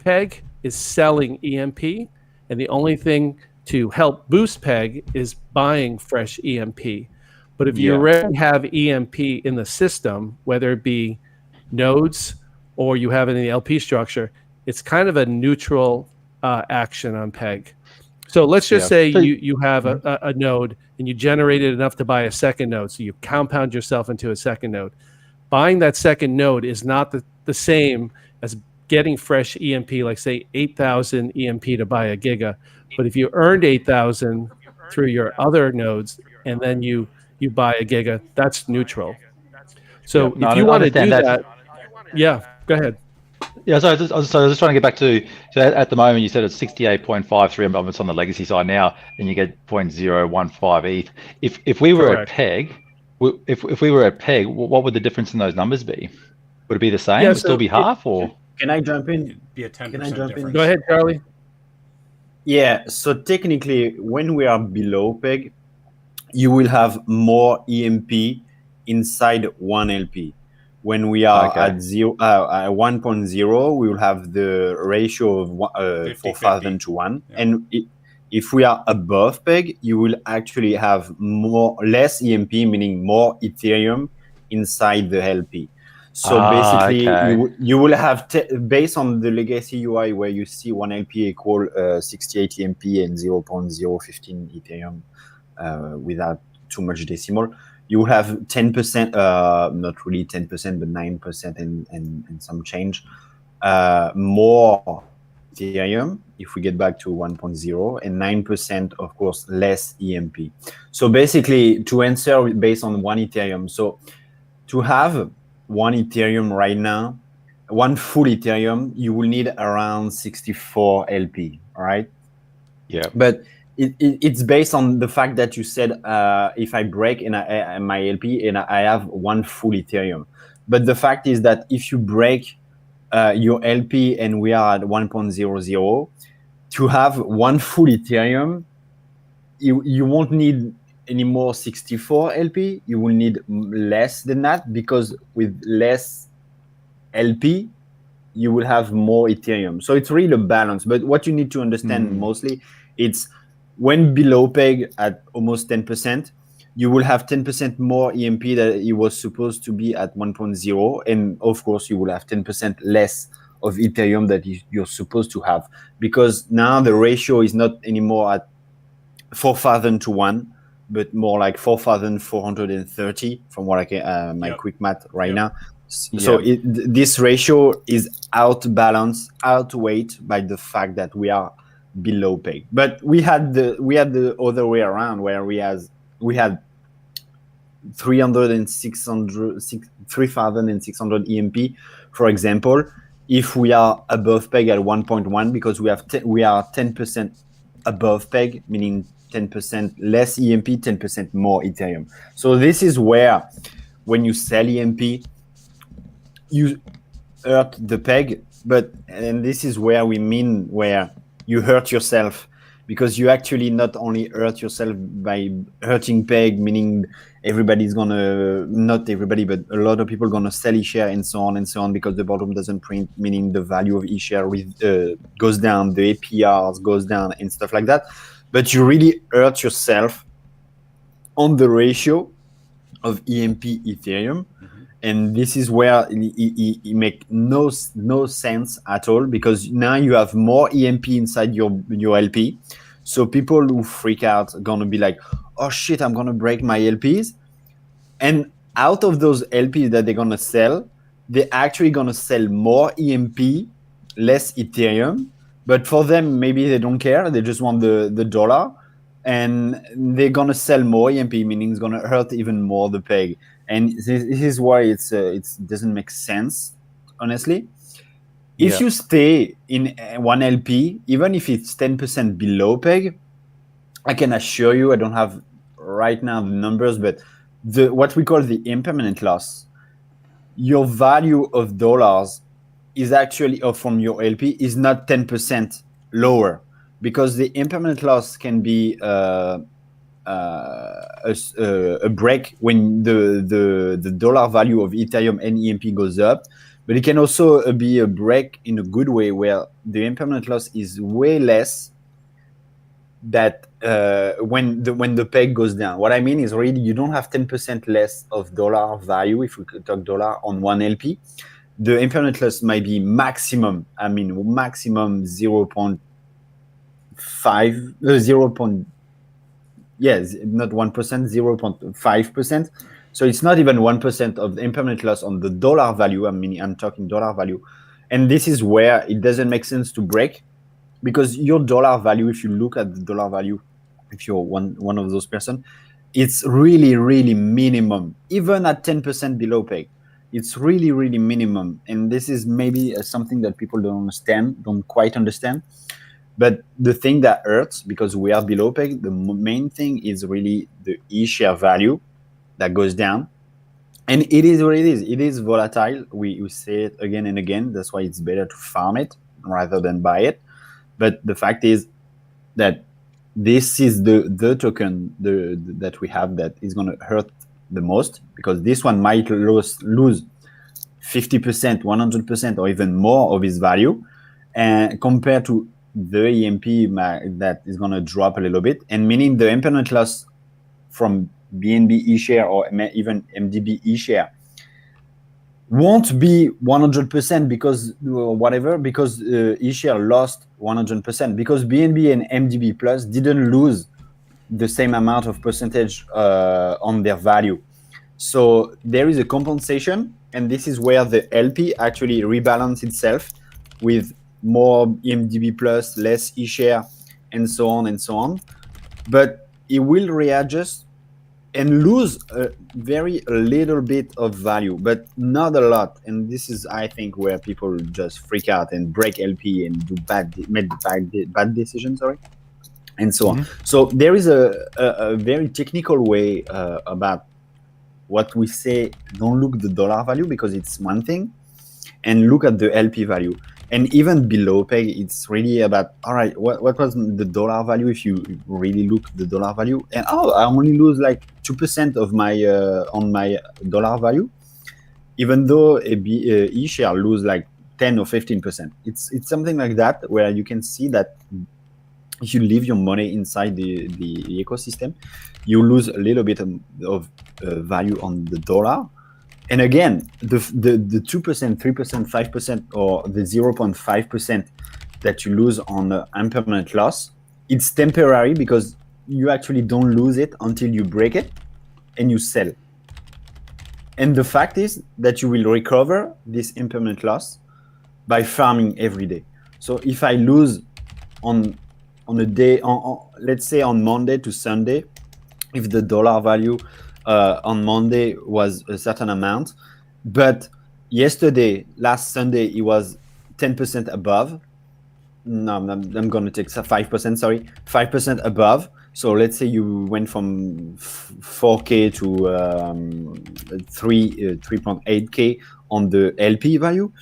peg is selling EMP, and the only thing to help boost peg is buying fresh EMP. But if you already have EMP in the system, whether it be nodes or you have it in the LP structure, it's kind of a neutral action on peg. So let's just say you have a node and you generated enough to buy a second node. So you compound yourself into a second node. Buying that second node is not the same as getting fresh EMP, like say 8,000 EMP to buy a giga. But if you earned 8,000 through your other nodes and then you buy a giga, that's neutral. So if you want to do that, go ahead. Yeah, so I was just trying to get back to at the moment you said it's 68.53, but it's on the legacy side now, and you get 0.015 ETH. If we were at peg, if we were at peg, what would the difference in those numbers be? Would it be the same? Would it still be half, or can I jump in? It'd be a 10% Can I jump difference. in? Go ahead, Charlie. Yeah, so technically, when we are below peg, you will have more EMP inside one LP. When we are at 1.0, we will have the ratio of 4,000 to 1. Yeah. And if we are above peg, you will actually have less EMP, meaning more Ethereum inside the LP. So basically, you will have, based on the legacy UI where you see one LP equal 68 EMP and 0.015 Ethereum without too much decimal, you will have 10%, not really 10%, but 9% and some change more Ethereum if we get back to 1.0, and 9%, of course, less EMP. So basically, to answer based on 1 Ethereum, so to have 1 Ethereum right now, 1 full Ethereum, you will need around 64 LP, all right? Yeah. But it's based on the fact that you said if I break my LP and I have 1 full Ethereum. But the fact is that if you break your LP and we are at 1.00, to have 1 full Ethereum, you won't need any more 64 LP. You will need less than that, because with less LP, you will have more Ethereum. So it's really a balance. But what you need to understand mostly, it's when below peg at almost 10%, you will have 10% more EMP that it was supposed to be at 1.0. And of course, you will have 10% less of Ethereum that you're supposed to have, because now the ratio is not anymore at 4,000 to 1, but more like 4,430 from what I can, my quick math right now. So this ratio is outweighed by the fact that we are below peg. But we had the other way around, where we had 3,600 EMP, for example. If we are above peg at 1.1, because we are 10% above peg, meaning 10% less EMP, 10% more Ethereum. So this is where, when you sell EMP, you hurt the peg, and this is where we mean where you hurt yourself, because you actually not only hurt yourself by hurting peg, meaning everybody's gonna, not everybody, but a lot of people gonna sell ESHARE and so on, because the Boardroom doesn't print, meaning the value of ESHARE goes down, the APRs goes down and stuff like that. But you really hurt yourself on the ratio of EMP Ethereum. And this is where it make no sense at all, because now you have more EMP inside your LP. So people who freak out are gonna be like, oh shit, I'm gonna break my LPs. And out of those LPs that they're gonna sell, they're actually gonna sell more EMP, less Ethereum. But for them, maybe they don't care. They just want the dollar. And they're gonna sell more EMP, meaning it's gonna hurt even more the peg. And this is why it doesn't make sense, honestly. If you stay in 1 LP, even if it's 10% below peg, I can assure you, I don't have right now the numbers, but what we call the impermanent loss, your value of dollars is actually, from your LP, is not 10% lower, because the impermanent loss can be a break when the dollar value of Ethereum and EMP goes up, but it can also be a break in a good way, where the impermanent loss is way less that when the peg goes down. What I mean is, really, you don't have 10% less of dollar value, if we could talk dollar, on 1 LP. The impermanent loss might be maximum 0.5, not 1%, 0.5%. So it's not even 1% of the impermanent loss on the dollar value. I'm talking dollar value. And this is where it doesn't make sense to break, because your dollar value, if you look at the dollar value, if you're one of those person, it's really, really minimum, even at 10% below peg. It's really, really minimum. And this is maybe something that people don't quite understand. But the thing that hurts, because we are below peg, the main thing is really the ESHARE value that goes down. And it is what it is. It is volatile. We say it again and again. That's why it's better to farm it rather than buy it. But the fact is that this is the token that we have that is going to hurt the most, because this one might lose 50%, 100%, or even more of its value, and compared to the EMP that is going to drop a little bit, and meaning the impermanent loss from BNB ESHARE or even MDB ESHARE won't be 100% because ESHARE lost 100%, because BNB and MDB Plus didn't lose the same amount of percentage on their value. So there is a compensation, and this is where the LP actually rebalances itself with more EMDB plus, less eShare, and so on and so on. But it will readjust and lose a little bit of value, but not a lot. And this is, I think, where people just freak out and break LP and do bad decisions, and so on. So there is a very technical way about what we say. Don't look at the dollar value because it's one thing, and look at the LP value. And even below PEG, it's really about, all right, what was the dollar value if you really look at the dollar value? And I only lose like 2% of my on my dollar value, even though eShare lose like 10 or 15%. It's something like that, where you can see that if you leave your money inside the ecosystem, you lose a little bit of value on the dollar. And again, the 2%, 3%, 5%, or the 0.5% that you lose on the impermanent loss, it's temporary because you actually don't lose it until you break it and you sell. And the fact is that you will recover this impermanent loss by farming every day. So if I lose on a day, let's say on Monday to Sunday, if the dollar value on Monday was a certain amount, but yesterday, last Sunday, it was 10% above. No, I'm going to take 5%, sorry, 5% above. So let's say you went from 4K to 3.8K on the LP value.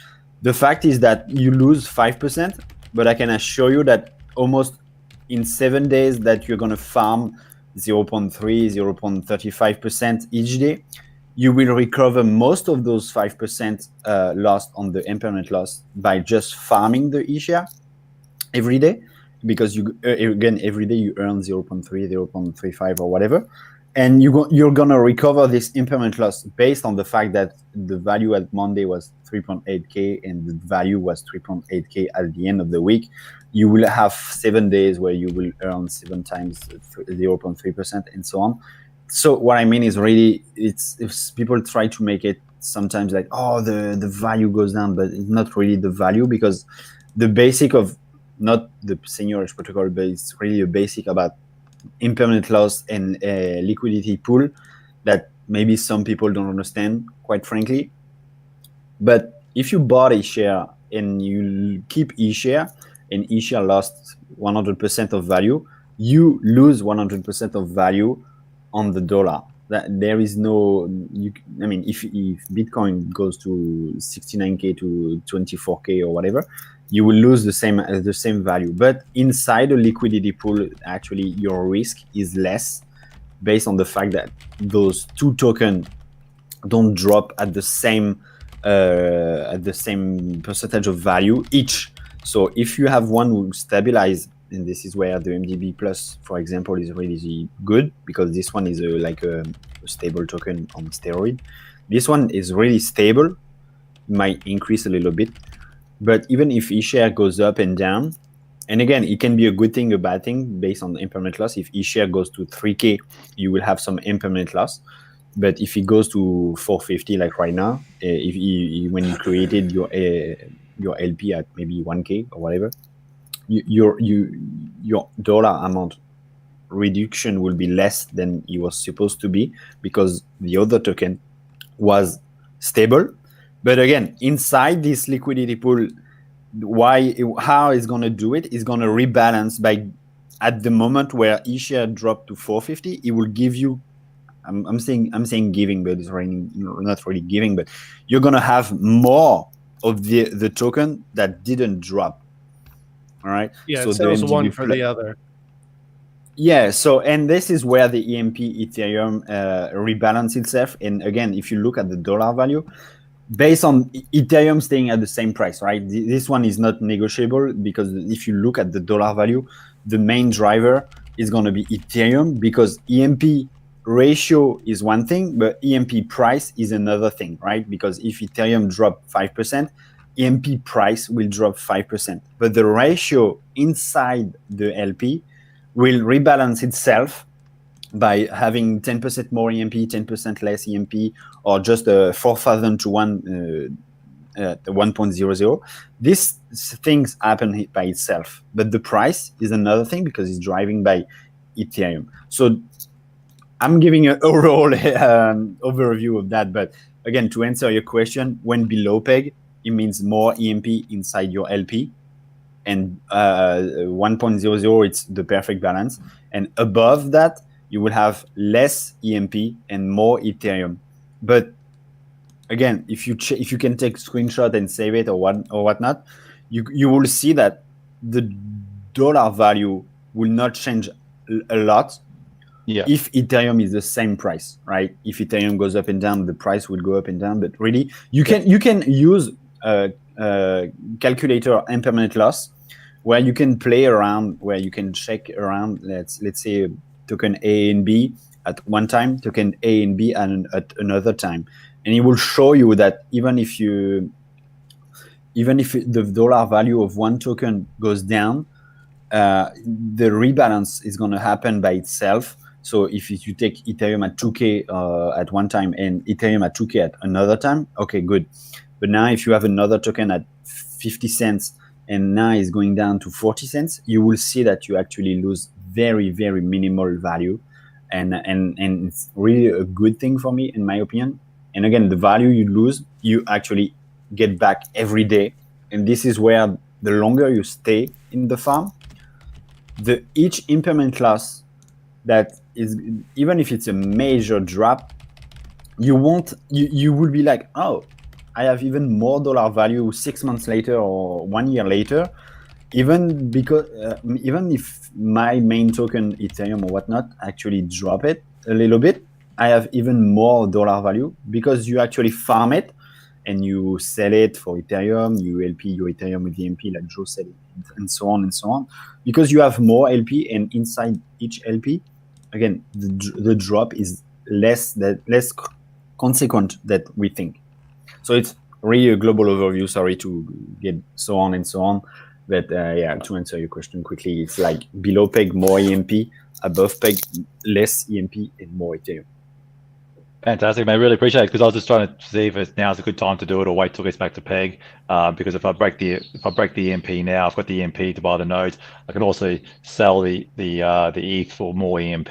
The fact is that you lose 5%, but I can assure you that almost in 7 days that you're going to farm 0.3, 0.35% each day, you will recover most of those 5% lost on the impermanent loss by just farming the eShare every day, because you again every day you earn 0.3, 0.35 or whatever, and you're gonna recover this impermanent loss based on the fact that the value at Monday was 3.8K and the value was 3.8K at the end of the week. You will have 7 days where you will earn 7 times 0.3% and so on. So what I mean is really, it's if people try to make it sometimes like, oh, the value goes down, but it's not really the value, because the basic of not the seigniorage protocol, but it's really a basic about impermanent loss and liquidity pool that maybe some people don't understand, quite frankly. But if you bought a share and you keep eShare, and eShare lost 100% of value, you lose 100% of value on the dollar. That there is no, I mean, if Bitcoin goes to 69K to 24K or whatever, you will lose the same value. But inside a liquidity pool, actually your risk is less, based on the fact that those two tokens don't drop at the same percentage of value each. So if you have one who stabilize, and this is where the MDB Plus, for example, is really good, because this one is like a stable token on steroid. This one is really stable, might increase a little bit, but even if eShare goes up and down, and again, it can be a good thing, a bad thing, based on the impermanent loss. If eShare goes to 3K, you will have some impermanent loss. But if it goes to 450, like right now, when you created your LP at maybe 1K or whatever, your dollar amount reduction will be less than it was supposed to be, because the other token was stable. But again, inside this liquidity pool, how it's going to do it is going to rebalance by, at the moment where eShare dropped to 450, it will give you, I'm saying giving, but it's really not really giving, but you're going to have more of the token that didn't drop. All right. Yeah, so it sells one for the other. Yeah. So, and this is where the EMP Ethereum rebalance itself. And again, if you look at the dollar value, based on Ethereum staying at the same price, right? This one is not negotiable, because if you look at the dollar value, the main driver is going to be Ethereum, because EMP ratio is one thing, but EMP price is another thing, right? Because if Ethereum drop 5%, EMP price will drop 5%. But the ratio inside the LP will rebalance itself by having 10% more EMP, 10% less EMP, or just a 4,000 to 1 1.00. These things happen by itself, but the price is another thing because it's driving by Ethereum. So I'm giving an overall overview of that. But again, to answer your question, when below peg, it means more EMP inside your LP. And 1.00, it's the perfect balance. And above that, you will have less EMP and more Ethereum. But again, if you can take a screenshot and save it or whatnot, you will see that the dollar value will not change a lot. Yeah. If Ethereum is the same price, right? If Ethereum goes up and down, the price will go up and down. But really, you can use calculator impermanent loss, where you can play around, where you can check around. Let's say token A and B at one time, token A and B at another time, and it will show you that even if the dollar value of one token goes down, the rebalance is going to happen by itself. So if you take Ethereum at 2K at one time and Ethereum at 2K at another time, okay, good. But now if you have another token at 50 cents and now it's going down to 40 cents, you will see that you actually lose very, very minimal value. And it's really a good thing for me, in my opinion. And again, the value you lose, you actually get back every day. And this is where the longer you stay in the farm, each impermanent loss that is, even if it's a major drop, you will be like, oh, I have even more dollar value 6 months later or 1 year later, even if my main token Ethereum or whatnot actually drop it a little bit, I have even more dollar value because you actually farm it and you sell it for Ethereum, you LP your Ethereum with EMP like Joe said, and so on and so on, because you have more LP, and inside each LP, again, the drop is less consequent that we think. So it's really a global overview. Sorry to get so on and so on, but yeah, to answer your question quickly, it's like below peg more EMP, above peg less EMP and more Ethereum. Fantastic, mate. Really appreciate it, because I was just trying to see if now's a good time to do it or wait till it gets back to peg. Because if I break the EMP now, I've got the EMP to buy the nodes. I can also sell the ETH for more EMP.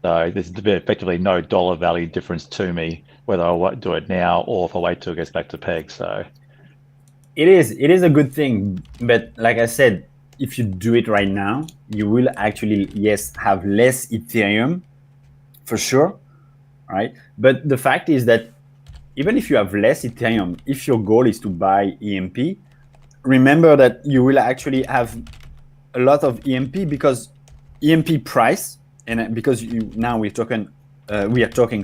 So there's effectively no dollar value difference to me whether I do it now or if I wait till it gets back to peg. So it is a good thing, but like I said, if you do it right now, you will actually have less Ethereum for sure. Right, but the fact is that even if you have less Ethereum, if your goal is to buy EMP, remember that you will actually have a lot of EMP, because EMP price, and because we are talking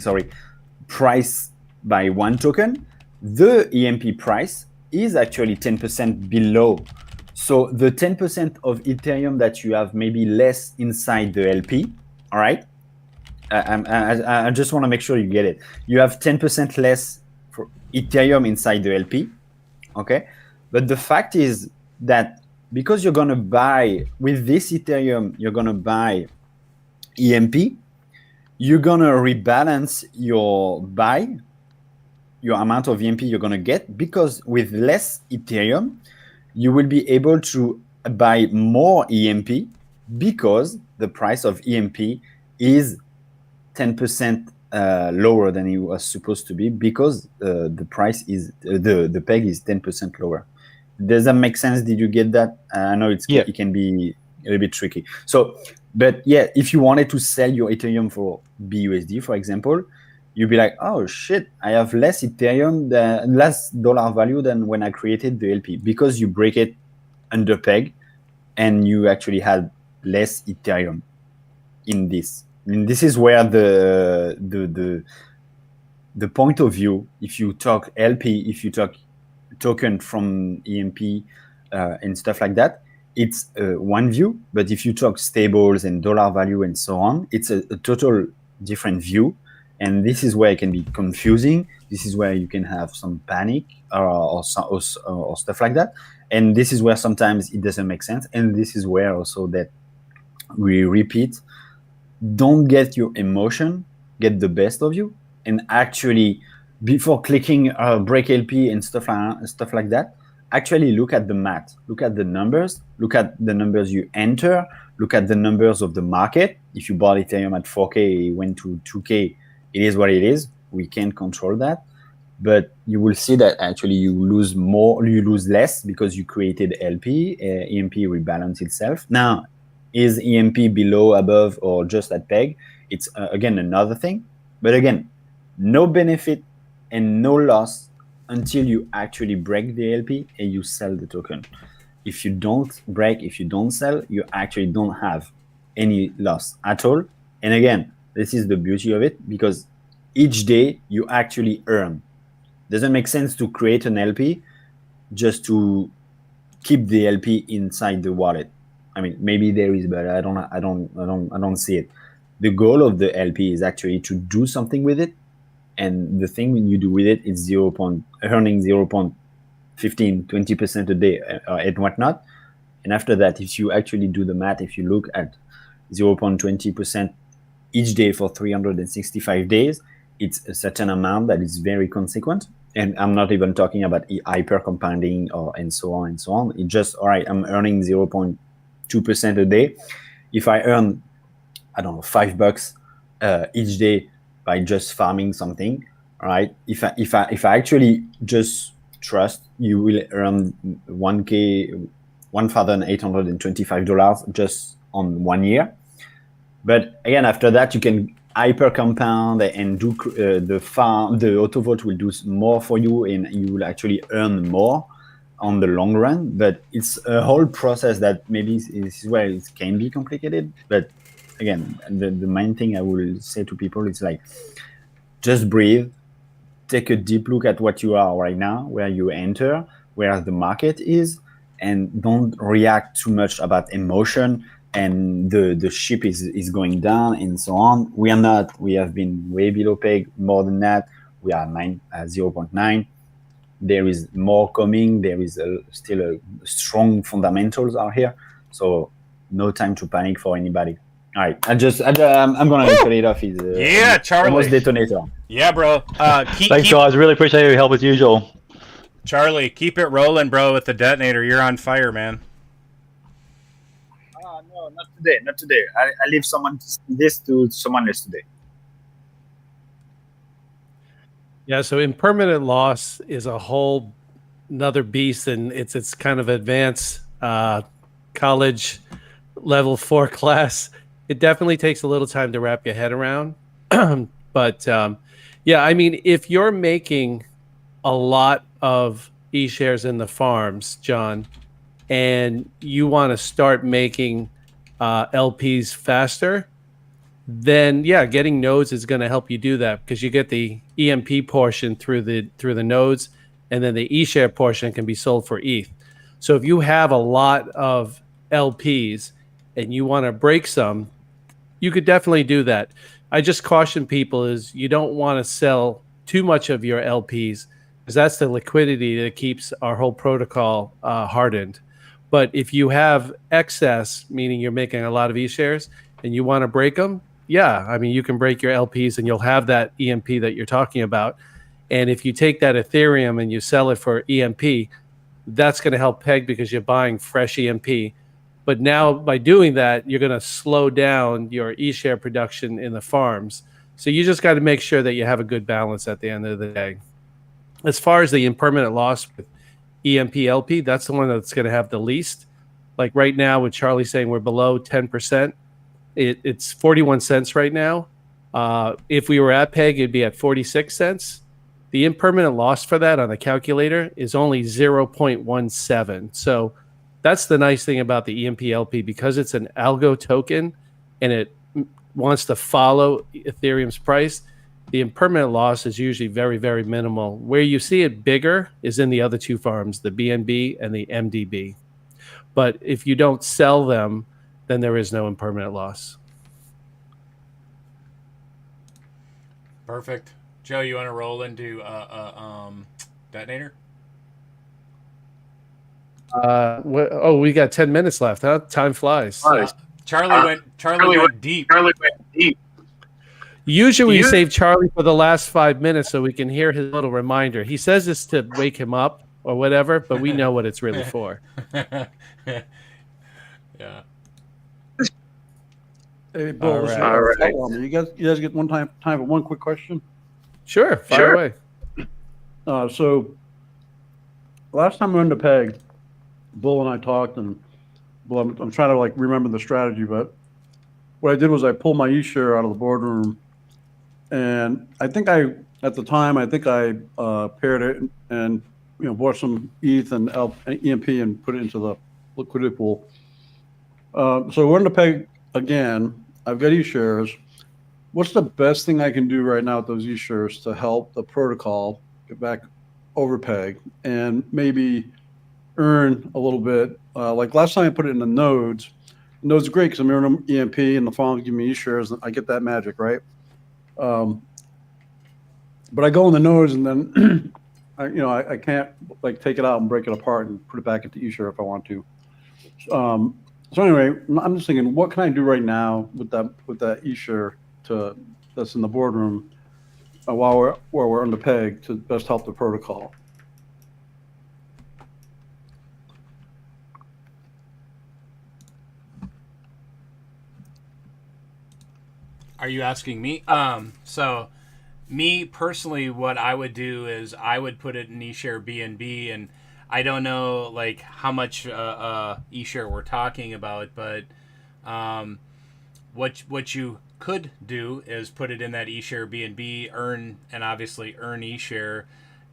price by one token, the EMP price is actually 10% below. So the 10% of Ethereum that you have maybe less inside the LP, all right? I just want to make sure you get it. You have 10% less for Ethereum inside the LP, okay? But the fact is that because you're going to buy, with this Ethereum, you're going to buy EMP, you're going to rebalance your amount of EMP you're going to get, because with less Ethereum, you will be able to buy more EMP because the price of EMP is 10% lower than it was supposed to be, because the price is the peg is 10% lower. Does that make sense? Did you get that? I know it can be a little bit tricky. So, but yeah, if you wanted to sell your Ethereum for BUSD, for example, you'd be like, oh shit, I have less Ethereum, less dollar value than when I created the LP, because you break it under peg and you actually had less Ethereum in this. And this is where the point of view, if you talk LP, if you talk token from EMP and stuff like that, it's one view. But if you talk stables and dollar value and so on, it's a total different view. And this is where it can be confusing. This is where you can have some panic or stuff like that. And this is where sometimes it doesn't make sense. And this is where also that we repeat, don't get your emotion get the best of you, and actually before clicking break LP and stuff like that, actually look at the math, look at the numbers, look at the numbers you enter, look at the numbers of the market. If you bought Ethereum at 4K, it went to 2K, it is what it is. We can't control that. But you will see that actually you lose more, you lose less because you created LP. EMP rebalance itself. Now, is EMP below, above, or just at peg? It's again another thing. But again, no benefit and no loss until you actually break the LP and you sell the token. If you don't break, if you don't sell, you actually don't have any loss at all. And again, this is the beauty of it, because each day you actually earn. Doesn't make sense to create an LP just to keep the LP inside the wallet. I mean, maybe there is, but I don't see it. The goal of the LP is actually to do something with it, and the thing when you do with it is earning 0.15, 20% a day and whatnot. And after that, if you actually do the math, if you look at 0.20% each day for 365 days, it's a certain amount that is very consequent. And I'm not even talking about hyper compounding and so on and so on. It's just, all right, I'm earning 0.2% a day. If I earn, I don't know, $5 each day by just farming something, all right? If I actually just trust, you will earn $1,825 just on 1 year. But again, after that, you can hyper compound and do the farm. The auto vote will do more for you, and you will actually earn more on the long run. But it's a whole process that maybe is where it can be complicated. But again, the main thing I will say to people is like, just breathe, take a deep look at what you are right now, where you enter, where the market is, and don't react too much about emotion and the ship is going down and so on. We are not. We have been way below peg, more than that. We are 0.9. There is more coming. There is still a strong fundamentals are here. So no time to panic for anybody. All right, I'm gonna turn it off. Yeah, Charlie. Almost Detonator. Yeah, bro. Thanks, guys. Really appreciate your help as usual. Charlie, keep it rolling, bro, with the detonator. You're on fire, man. No, not today. Not today. I leave this to someone else today. Yeah, so impermanent loss is a whole another beast, and it's kind of advanced college level 4 class. It definitely takes a little time to wrap your head around. But yeah, I mean, if you're making a lot of ESHARES in the farms, John, and you want to start making LPs faster, then yeah, getting nodes is going to help you do that, because you get the EMP portion through the nodes, and then the eShare portion can be sold for ETH. So if you have a lot of LPs and you want to break some, you could definitely do that. I just caution people is you don't want to sell too much of your LPs, because that's the liquidity that keeps our whole protocol hardened. But if you have excess, meaning you're making a lot of eShares and you want to break them, yeah, I mean, you can break your LPs and you'll have that EMP that you're talking about. And if you take that Ethereum and you sell it for EMP, that's going to help peg, because you're buying fresh EMP. But now by doing that, you're going to slow down your eShare production in the farms. So you just got to make sure that you have a good balance at the end of the day. As far as the impermanent loss with EMP LP, that's the one that's going to have the least. Like right now with Charlie saying we're below 10%, it's 41 cents right now. If we were at PEG, it'd be at 46 cents. The impermanent loss for that on the calculator is only 0.17. So that's the nice thing about the EMP LP, because it's an algo token and it wants to follow Ethereum's price. The impermanent loss is usually very, very minimal. Where you see it bigger is in the other two farms, the BNB and the MDB. But if you don't sell them, then there is no impermanent loss. Perfect. Joe, you want to roll into Detonator? We got 10 minutes left, huh? Time flies. Charlie went deep. Usually we save Charlie for the last 5 minutes so we can hear his little reminder. He says this to wake him up or whatever, but we know what it's really for. Yeah. Hey, Bill, All this is right. Throttling. You guys get time for one quick question? Sure, fire away. So last time we went to PEG, Bull and I talked, and Bull, I'm trying to like remember the strategy, but what I did was I pulled my ESHARE out of the boardroom, and at the time I paired it and bought some ETH and EMP and put it into the liquidity pool. So we're in the PEG again. I've got ESHARES. What's the best thing I can do right now with those ESHARES to help the protocol get back over PEG and maybe earn a little bit? Like last time I put it in the nodes. Nodes are great because I'm earning EMP and the phone give me ESHARES and I get that magic, right? But I go in the nodes and then I can't like take it out and break it apart and put it back into ESHARE if I want to. So anyway, I'm just thinking, what can I do right now with that ESHARE that's in the boardroom while we're on the PEG to best help the protocol? Are you asking me? So me personally, what I would do is I would put it in eShare BNB, and I don't know like how much eShare we're talking about, but what you could do is put it in that eShare BNB, earn eShare,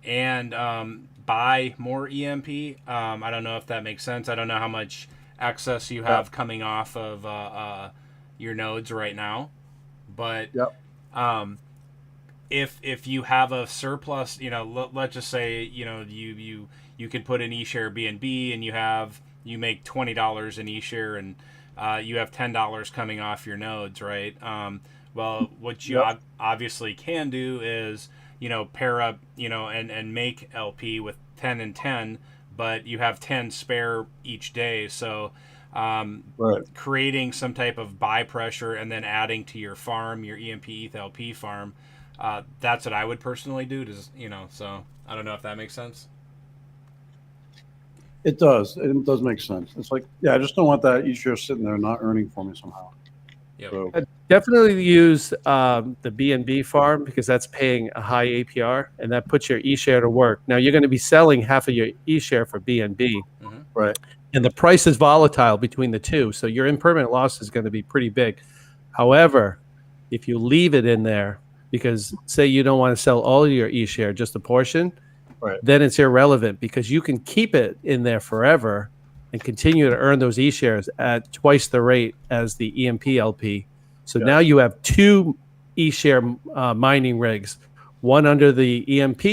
and buy more EMP. I don't know if that makes sense. I don't know how much excess you have coming off of your nodes right now, but if you have a surplus, let's just say you can put in eShare BNB and you make $20 in eShare and you have $10 coming off your nodes, right? Well, what you obviously can do is pair up and make LP with 10 and 10, but you have 10 spare each day, so creating some type of buy pressure and then adding to your farm, your EMP-ETH LP farm. That's what I would personally do. So I don't know if that makes sense. It does. It does make sense. It's like, I just don't want that eShare sitting there not earning for me somehow. Yep. So, I'd definitely use the BNB farm because that's paying a high APR, and that puts your eShare to work. Now you're going to be selling half of your eShare for BNB, right? And the price is volatile between the two, so your impermanent loss is going to be pretty big. However, if you leave it in there, because say you don't want to sell all your eShare, just a portion, then it's irrelevant because you can keep it in there forever and continue to earn those eShares at twice the rate as the EMP LP. So now you have two eShare mining rigs, one under the EMP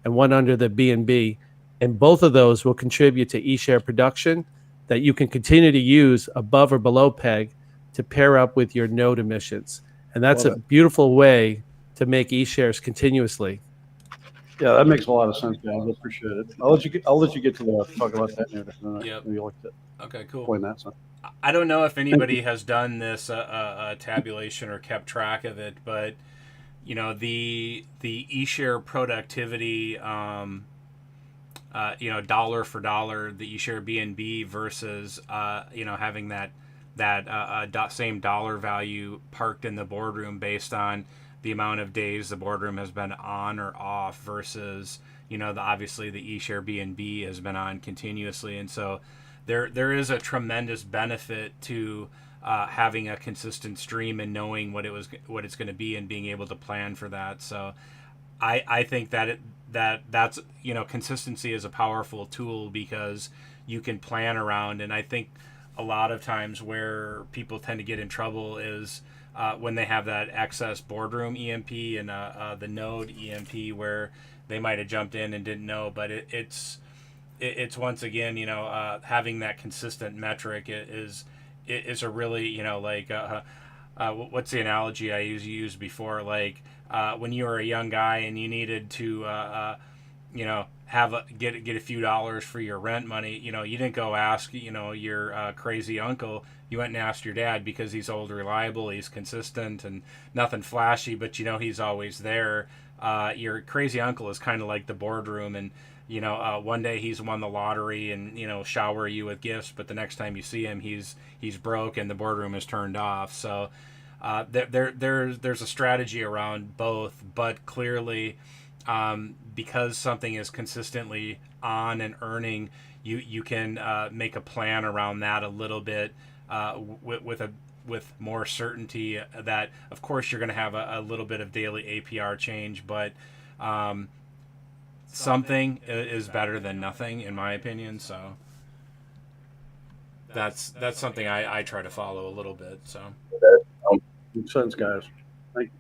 and one under the BNB. And both of those will contribute to eShare production that you can continue to use above or below PEG to pair up with your node emissions. And that's a beautiful way to make eShares continuously. Yeah, that makes a lot of sense, guys. I appreciate it. I'll let you get to the talk about that in a minute. Yep. Maybe like to okay, cool. explain that. So. I don't know if anybody has done this tabulation or kept track of it, but the eShare productivity, dollar for dollar, the eShare BNB versus having that same dollar value parked in the boardroom based on the amount of days the boardroom has been on or off versus obviously the eShare BNB has been on continuously, and so there is a tremendous benefit to having a consistent stream and knowing what it's going to be and being able to plan for that. So I think that's consistency is a powerful tool because you can plan around, and I think a lot of times where people tend to get in trouble is when they have that excess boardroom EMP and the node EMP where they might have jumped in and didn't know, but it's once again having that consistent metric is a really what's the analogy I used before, like when you were a young guy and you needed to get a few dollars for your rent money. You didn't go ask, your crazy uncle. You went and asked your dad because he's old, reliable, he's consistent, and nothing flashy, but he's always there. Your crazy uncle is kind of like the boardroom, and one day he's won the lottery and shower you with gifts, but the next time you see him, he's broke and the boardroom is turned off. So there's a strategy around both, but clearly, because something is consistently on and earning, you can make a plan around that a little bit with more certainty. That of course you're going to have a little bit of daily APR change, but something is better than nothing, in my opinion. So that's something I try to follow a little bit. So Makes sense, guys. Thanks,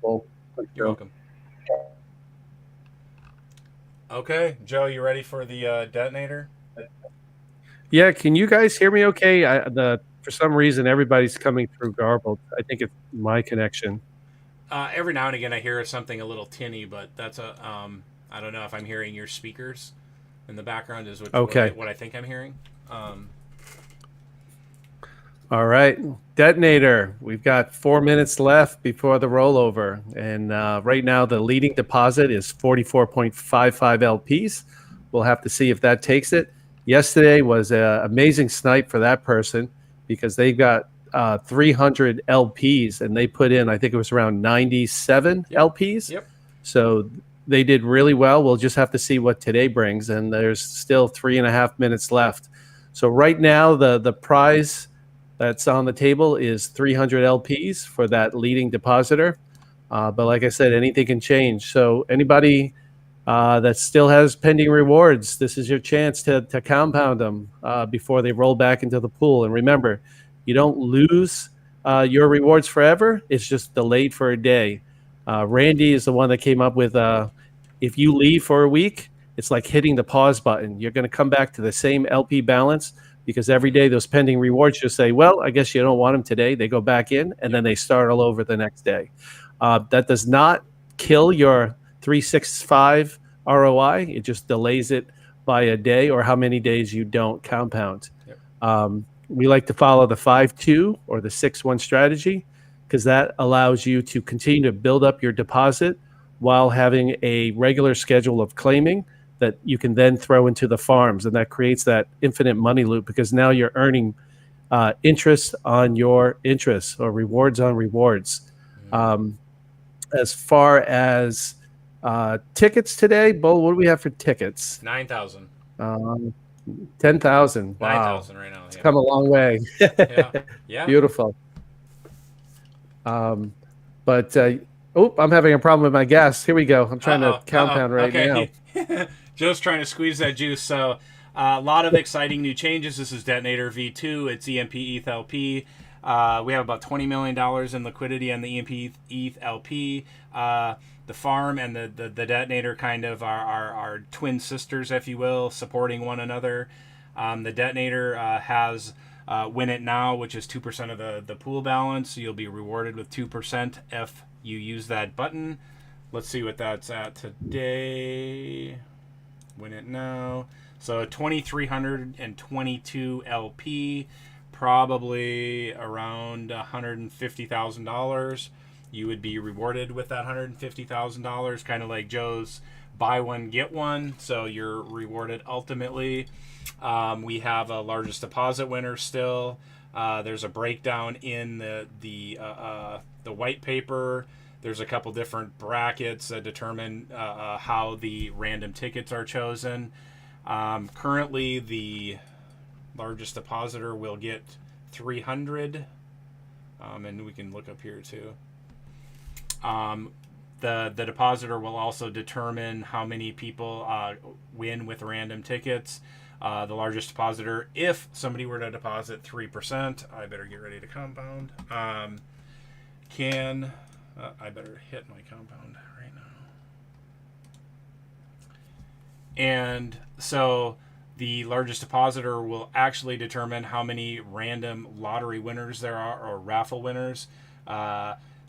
Paul. Thanks, you're Joe. welcome. Okay, Joe, you ready for the detonator? Yeah, can you guys hear me okay? For some reason, everybody's coming through garbled. I think it's my connection. Every now and again, I hear something a little tinny, but that's I don't know if I'm hearing your speakers in the background is what I think I'm hearing. All right, detonator. We've got 4 minutes left before the rollover, and right now the leading deposit is 44.55 LPs. We'll have to see if that takes it. Yesterday was an amazing snipe for that person because they got 300 LPs and they put in, I think it was around 97 LPs. Yep. So they did really well. We'll just have to see what today brings, and there's still 3.5 minutes left. So right now the prize that's on the table is 300 LPs for that leading depositor. But like I said, anything can change. So anybody that still has pending rewards, this is your chance to compound them before they roll back into the pool. And remember, you don't lose your rewards forever. It's just delayed for a day. Randy is the one that came up with if you leave for a week, it's like hitting the pause button. You're going to come back to the same LP balance, because every day those pending rewards just say, well, I guess you don't want them today. They go back in, and then they start all over the next day. That does not kill your 365 ROI. It just delays it by a day or how many days you don't compound. Yep. We like to follow the 5-2 or the 6-1 strategy because that allows you to continue to build up your deposit while having a regular schedule of claiming that you can then throw into the farms, and that creates that infinite money loop because now you're earning interest on your interest or rewards on rewards. As far as tickets today, Bo, what do we have for tickets? 9,000. 10,000. Wow. 9,000 right now. It's come a long way. Yeah. Beautiful. I'm having a problem with my gas. Here we go. I'm trying to compound right now. Joe's trying to squeeze that juice. So a lot of exciting new changes. This is Detonator V2. It's EMP-ETH LP. We have about $20 million in liquidity on the EMP-ETH LP. The farm and the detonator kind of are twin sisters, if you will, supporting one another. The detonator has Win It Now, which is 2% of the pool balance. So you'll be rewarded with 2% if you use that button. Let's see what that's at today. Win It Now. So 2,322 LP, probably around $150,000. You would be rewarded with that $150,000, kind of like Joe's buy one, get one. So you're rewarded ultimately. We have a largest deposit winner still. There's a breakdown in the white paper. There's a couple different brackets that determine how the random tickets are chosen. Currently, the largest depositor will get 300, and we can look up here too. The depositor will also determine how many people win with random tickets. The largest depositor, if somebody were to deposit 3%, I better get ready to compound. I better hit my compound right now. And so the largest depositor will actually determine how many random lottery winners there are, or raffle winners.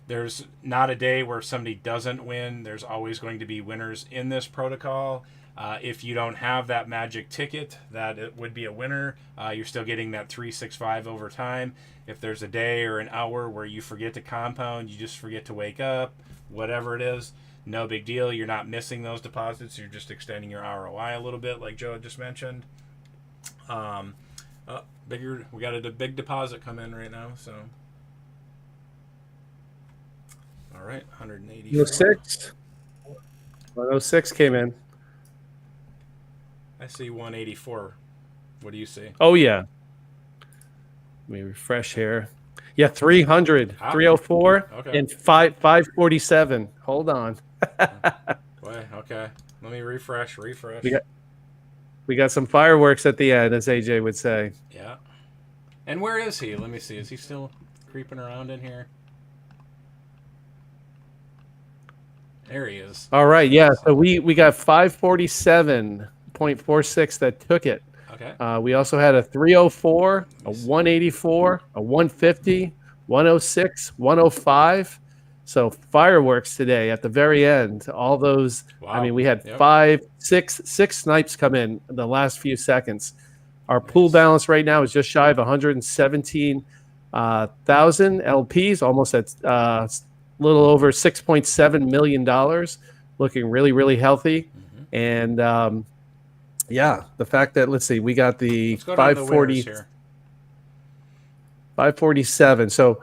There's not a day where somebody doesn't win. There's always going to be winners in this protocol. If you don't have that magic ticket, that it would be a winner. You're still getting that 365 over time. If there's a day or an hour where you forget to compound, you just forget to wake up, whatever it is, no big deal. You're not missing those deposits. You're just extending your ROI a little bit, like Joe just mentioned. We got a big deposit come in right now, so. All right, 180. 106 came in. I see 184. What do you see? Oh, yeah. Let me refresh here. Yeah, 300, 304, okay. And 547. Hold on. Boy, okay. Let me refresh. We got some fireworks at the end, as AJ would say. Yeah. And where is he? Let me see. Is he still creeping around in here? There he is. All right, yeah. So we got 547.46 that took it. Okay. We also had a 304, a 184, a 150, 106, 105. So fireworks today at the very end. All those. Wow. I mean, we had six snipes come in the last few seconds. Our pool balance right now is just shy of 117,000 LPs, almost at a little over $6.7 million, looking really, really healthy. Mm-hmm. And yeah, the fact that, let's see, we got the 547. So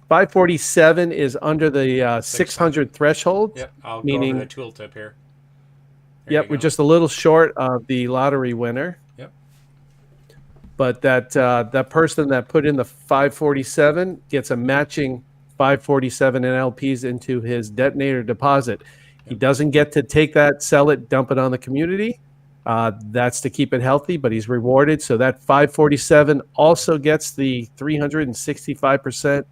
547 is under the 600 threshold. Yep, I'll meaning, go over the tooltip here. Yep, we're just a little short of the lottery winner. Yep. But that person that put in the 547 gets a matching 547 NLPs into his detonator deposit. He doesn't get to take that, sell it, dump it on the community. That's to keep it healthy, but he's rewarded. So that 547 also gets the 365%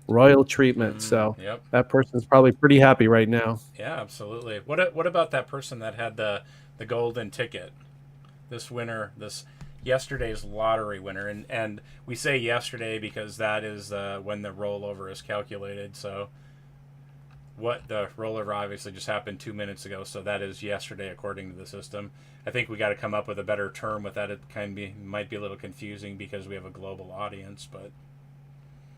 royal treatment. So that person's probably pretty happy right now. Yeah, absolutely. What about that person that had the golden ticket? This winner, this yesterday's lottery winner, and we say yesterday because that is when the rollover is calculated. So what the rollover obviously just happened 2 minutes ago, so that is yesterday according to the system. I think we got to come up with a better term with that. It might be a little confusing because we have a global audience, but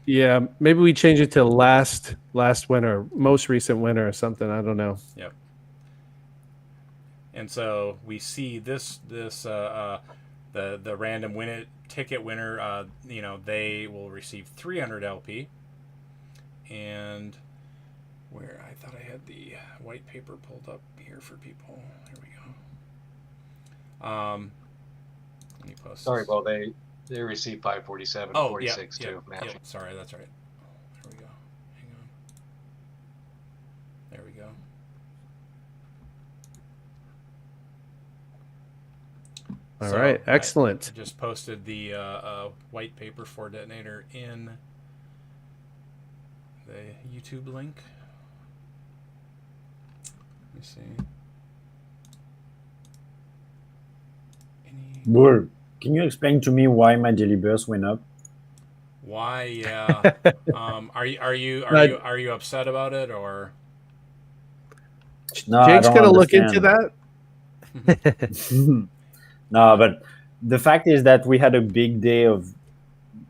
yeah, maybe we change it to last winner, most recent winner or something. I don't know. Yep. And so we see this the random ticket winner, they will receive 300 LP. And where I thought I had the white paper pulled up here for people. Here we go. Let me post. Sorry, well, they received 547, 46 too. Yep, sorry, that's right. There we go. Hang on. There we go. All right, excellent. I just posted the white paper for Detonator in the YouTube link. Let me see. Bull, can you explain to me why my daily burst went up? Why? Yeah. Are you upset about it or? No, Jake's gonna look into that. No, but the fact is that we had a big day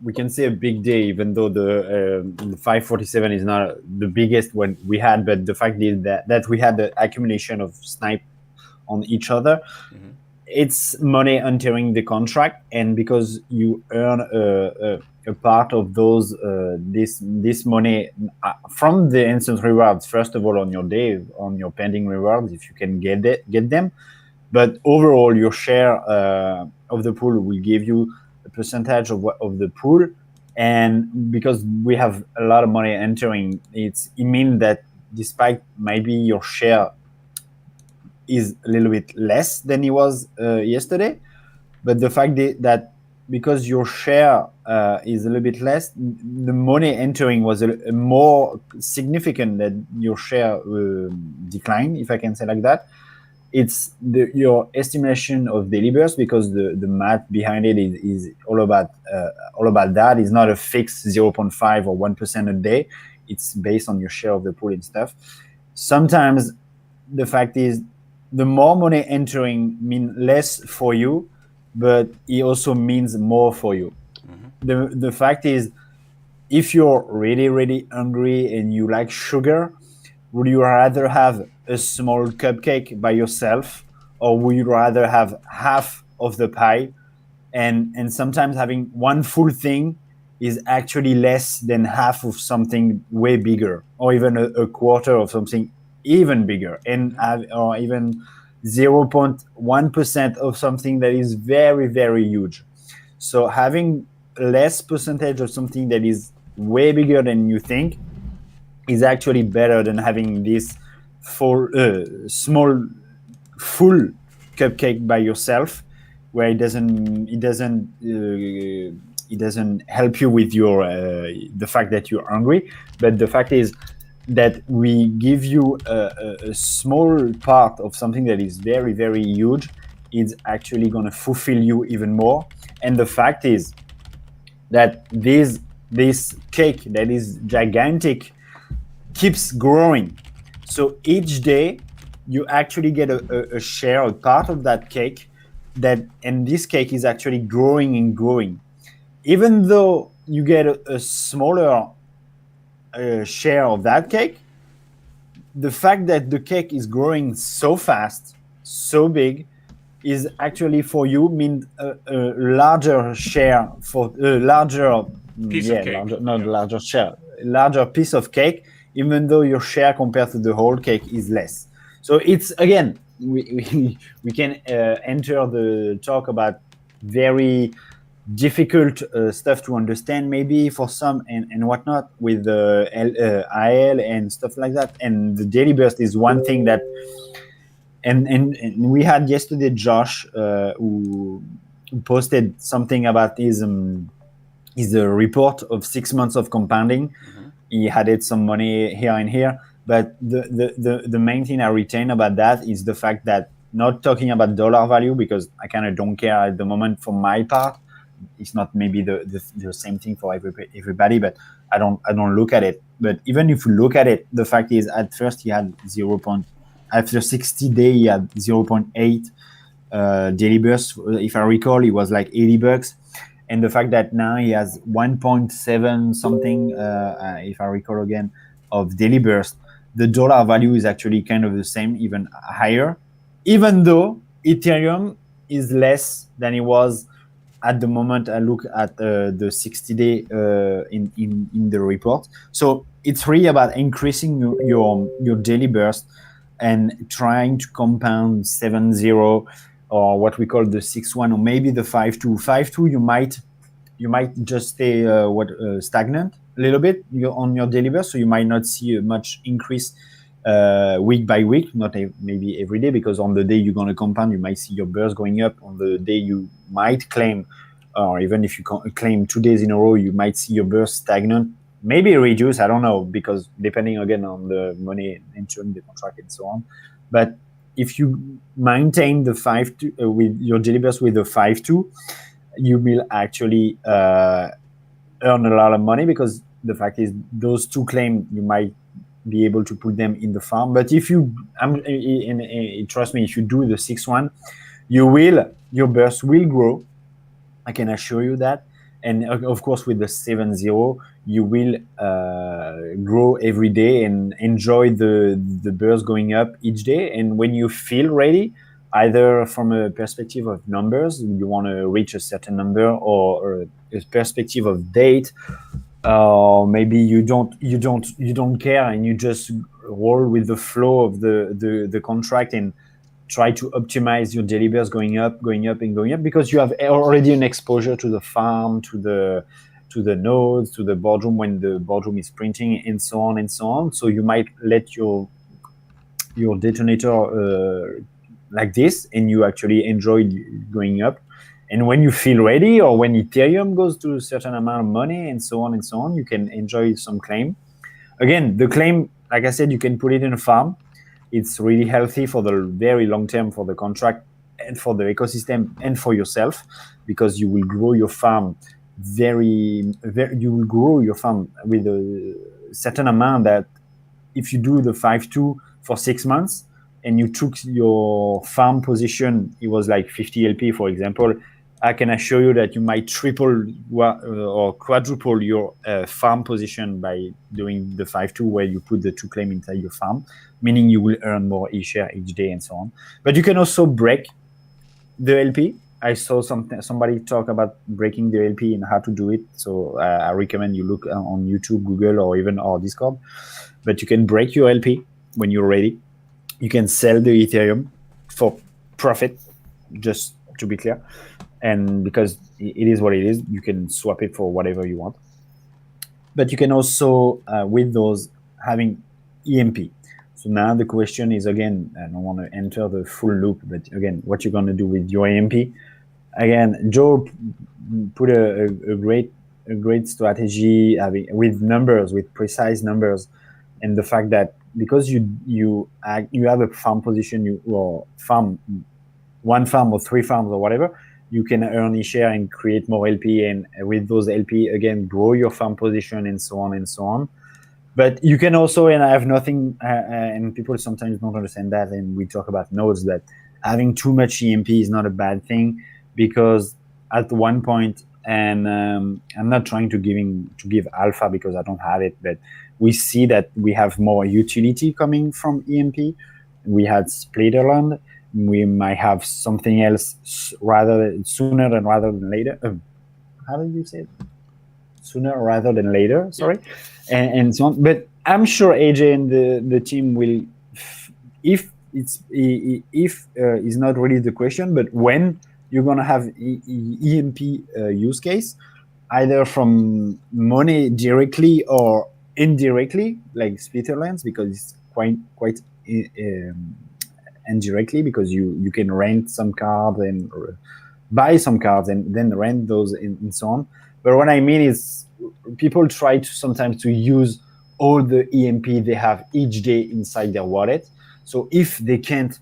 we can say a big day, even though the 547 is not the biggest one we had, but the fact is that we had the accumulation of snipe on each other. Mm-hmm. It's money entering the contract, and because you earn a part of those this money from the instant rewards, first of all on your day, on your pending rewards, if you can get them. But overall, your share of the pool will give you a percentage of the pool. And because we have a lot of money entering, it means that despite maybe your share is a little bit less than it was yesterday, but the fact that because your share is a little bit less, the money entering was a more significant than your share decline, if I can say like that. It's your estimation of daily burst, because the math behind it is all about that. It's not a fixed 0.5 or 1% a day. It's based on your share of the pool and stuff. Sometimes the fact is the more money entering mean less for you, but it also means more for you. The fact is, if you're really, really hungry and you like sugar, would you rather have a small cupcake by yourself, or would you rather have half of the pie? And sometimes having one full thing is actually less than half of something way bigger, or even a quarter of something even bigger, and or even 0.1% of something that is very, very huge. So having less percentage of something that is way bigger than you think is actually better than having this small full cupcake by yourself, where it doesn't help you with your the fact that you're hungry. But the fact is that we give you a small part of something that is very, very huge. It's actually going to fulfill you even more. And the fact is that this cake that is gigantic keeps growing. So each day you actually get a share, a part of that cake, and this cake is actually growing and growing. Even though you get a smaller share of that cake, the fact that the cake is growing so fast, so big, is actually for you mean a larger share, for a larger piece of cake. Larger share, larger piece of cake, even though your share compared to the whole cake is less. So it's, again, we can enter the talk about very difficult stuff to understand maybe for some and whatnot with the IL and stuff like that. And the daily burst is one thing that, and we had yesterday Josh who posted something about his report of 6 months of compounding. He added some money here and here, but the main thing I retain about that is the fact that, not talking about dollar value, because I kind of don't care at the moment for my part. It's not maybe the same thing for everybody, but I don't look at it. But even if you look at it, the fact is, at first he had after 60 days he had 0.8 daily burst. If I recall, it was like $80. And the fact that now he has 1.7 something, if I recall again, of daily burst, the dollar value is actually kind of the same, even higher, even though Ethereum is less than it was at the moment I look at the 60-day in the report. So it's really about increasing your daily burst and trying to compound 7.0, or what we call the 6.1, or maybe the 5.2. 5.2, you might just stay stagnant a little bit on your daily burst, so you might not see a much increase week by week, not maybe every day, because on the day you're going to compound, you might see your burst going up. On the day you might claim, or even if you claim 2 days in a row, you might see your burst stagnant, maybe reduce, I don't know, because depending again on the money entering the contract and so on. But if you maintain the 5.2 with your daily burst with the 5.2, you will actually earn a lot of money, because the fact is those two claims, you might be able to put them in the farm. But if you, trust me, if you do the 6.1, your burst will grow. I can assure you that. And of course, with the 7.0, you will grow every day and enjoy the burst going up each day. And when you feel ready, either from a perspective of numbers, you want to reach a certain number, or a perspective of date, or maybe you don't care and you just roll with the flow of the contract and try to optimize your daily burst going up, because you have already an exposure to the farm, to the nodes, to the boardroom when the boardroom is printing, and so on and so on. So you might let your detonator like this, and you actually enjoy going up. And when you feel ready, or when Ethereum goes to a certain amount of money, and so on, you can enjoy some claim. Again, the claim, like I said, you can put it in a farm. It's really healthy for the very long term for the contract and for the ecosystem and for yourself, because you will grow your farm you will grow your farm with a certain amount that if you do the 5.2 for 6 months, and you took your farm position, it was like 50 LP, for example, I can assure you that you might triple or quadruple your farm position by doing the 5-2, where you put the 2 claim inside your farm, meaning you will earn more ESHARE each day and so on. But you can also break the LP. I saw somebody talk about breaking the LP and how to do it. So I recommend you look on YouTube, Google, or even our Discord. But you can break your LP when you're ready. You can sell the Ethereum for profit, just to be clear. And because it is what it is, you can swap it for whatever you want. But you can also, with those, having EMP. So now the question is, again, I don't want to enter the full loop, but again, what you're going to do with your EMP. Again, Joe put a great strategy with numbers, with precise numbers, and the fact that because you have a farm position, or farm, 1 farm or 3 farms or whatever, you can earn ESHARE and create more LP, and with those LP, again, grow your farm position and so on and so on. But you can also, and I have nothing, and people sometimes don't understand that, and we talk about nodes, that having too much EMP is not a bad thing, because at one point, and I'm not trying to give alpha because I don't have it, but we see that we have more utility coming from EMP. We had Splitterland. We might have something else sooner rather than later. How do you say it? Sooner rather than later, sorry. And so on. But I'm sure AJ and the team will, if it's not really the question, but when you're going to have EMP use case, either from money directly or indirectly, like Splitterlands, because it's quite indirectly, because you can rent some cards and buy some cards and then rent those and so on. But what I mean is, people try to sometimes to use all the EMP they have each day inside their wallet. So if they can't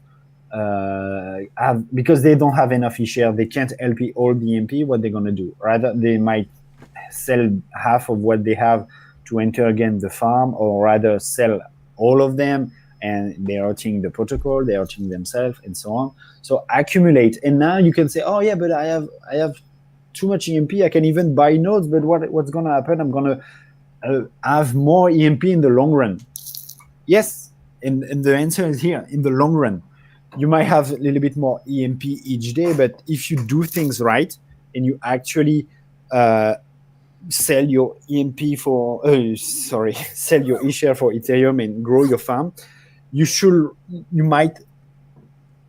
because they don't have enough ESHARE, they can't LP all the EMP, what they're going to do? Rather, they might sell half of what they have to enter again the farm, or rather sell all of them, and they're hurting the protocol, they're hurting themselves, and so on. So accumulate, and now you can say, oh yeah, but I have too much EMP. I can even buy nodes, but what's going to happen? I'm going to have more EMP in the long run. Yes, and the answer is here. In the long run, you might have a little bit more EMP each day, but if you do things right and you actually sell your EMP for, sell your ESHARE for Ethereum and grow your farm, you might,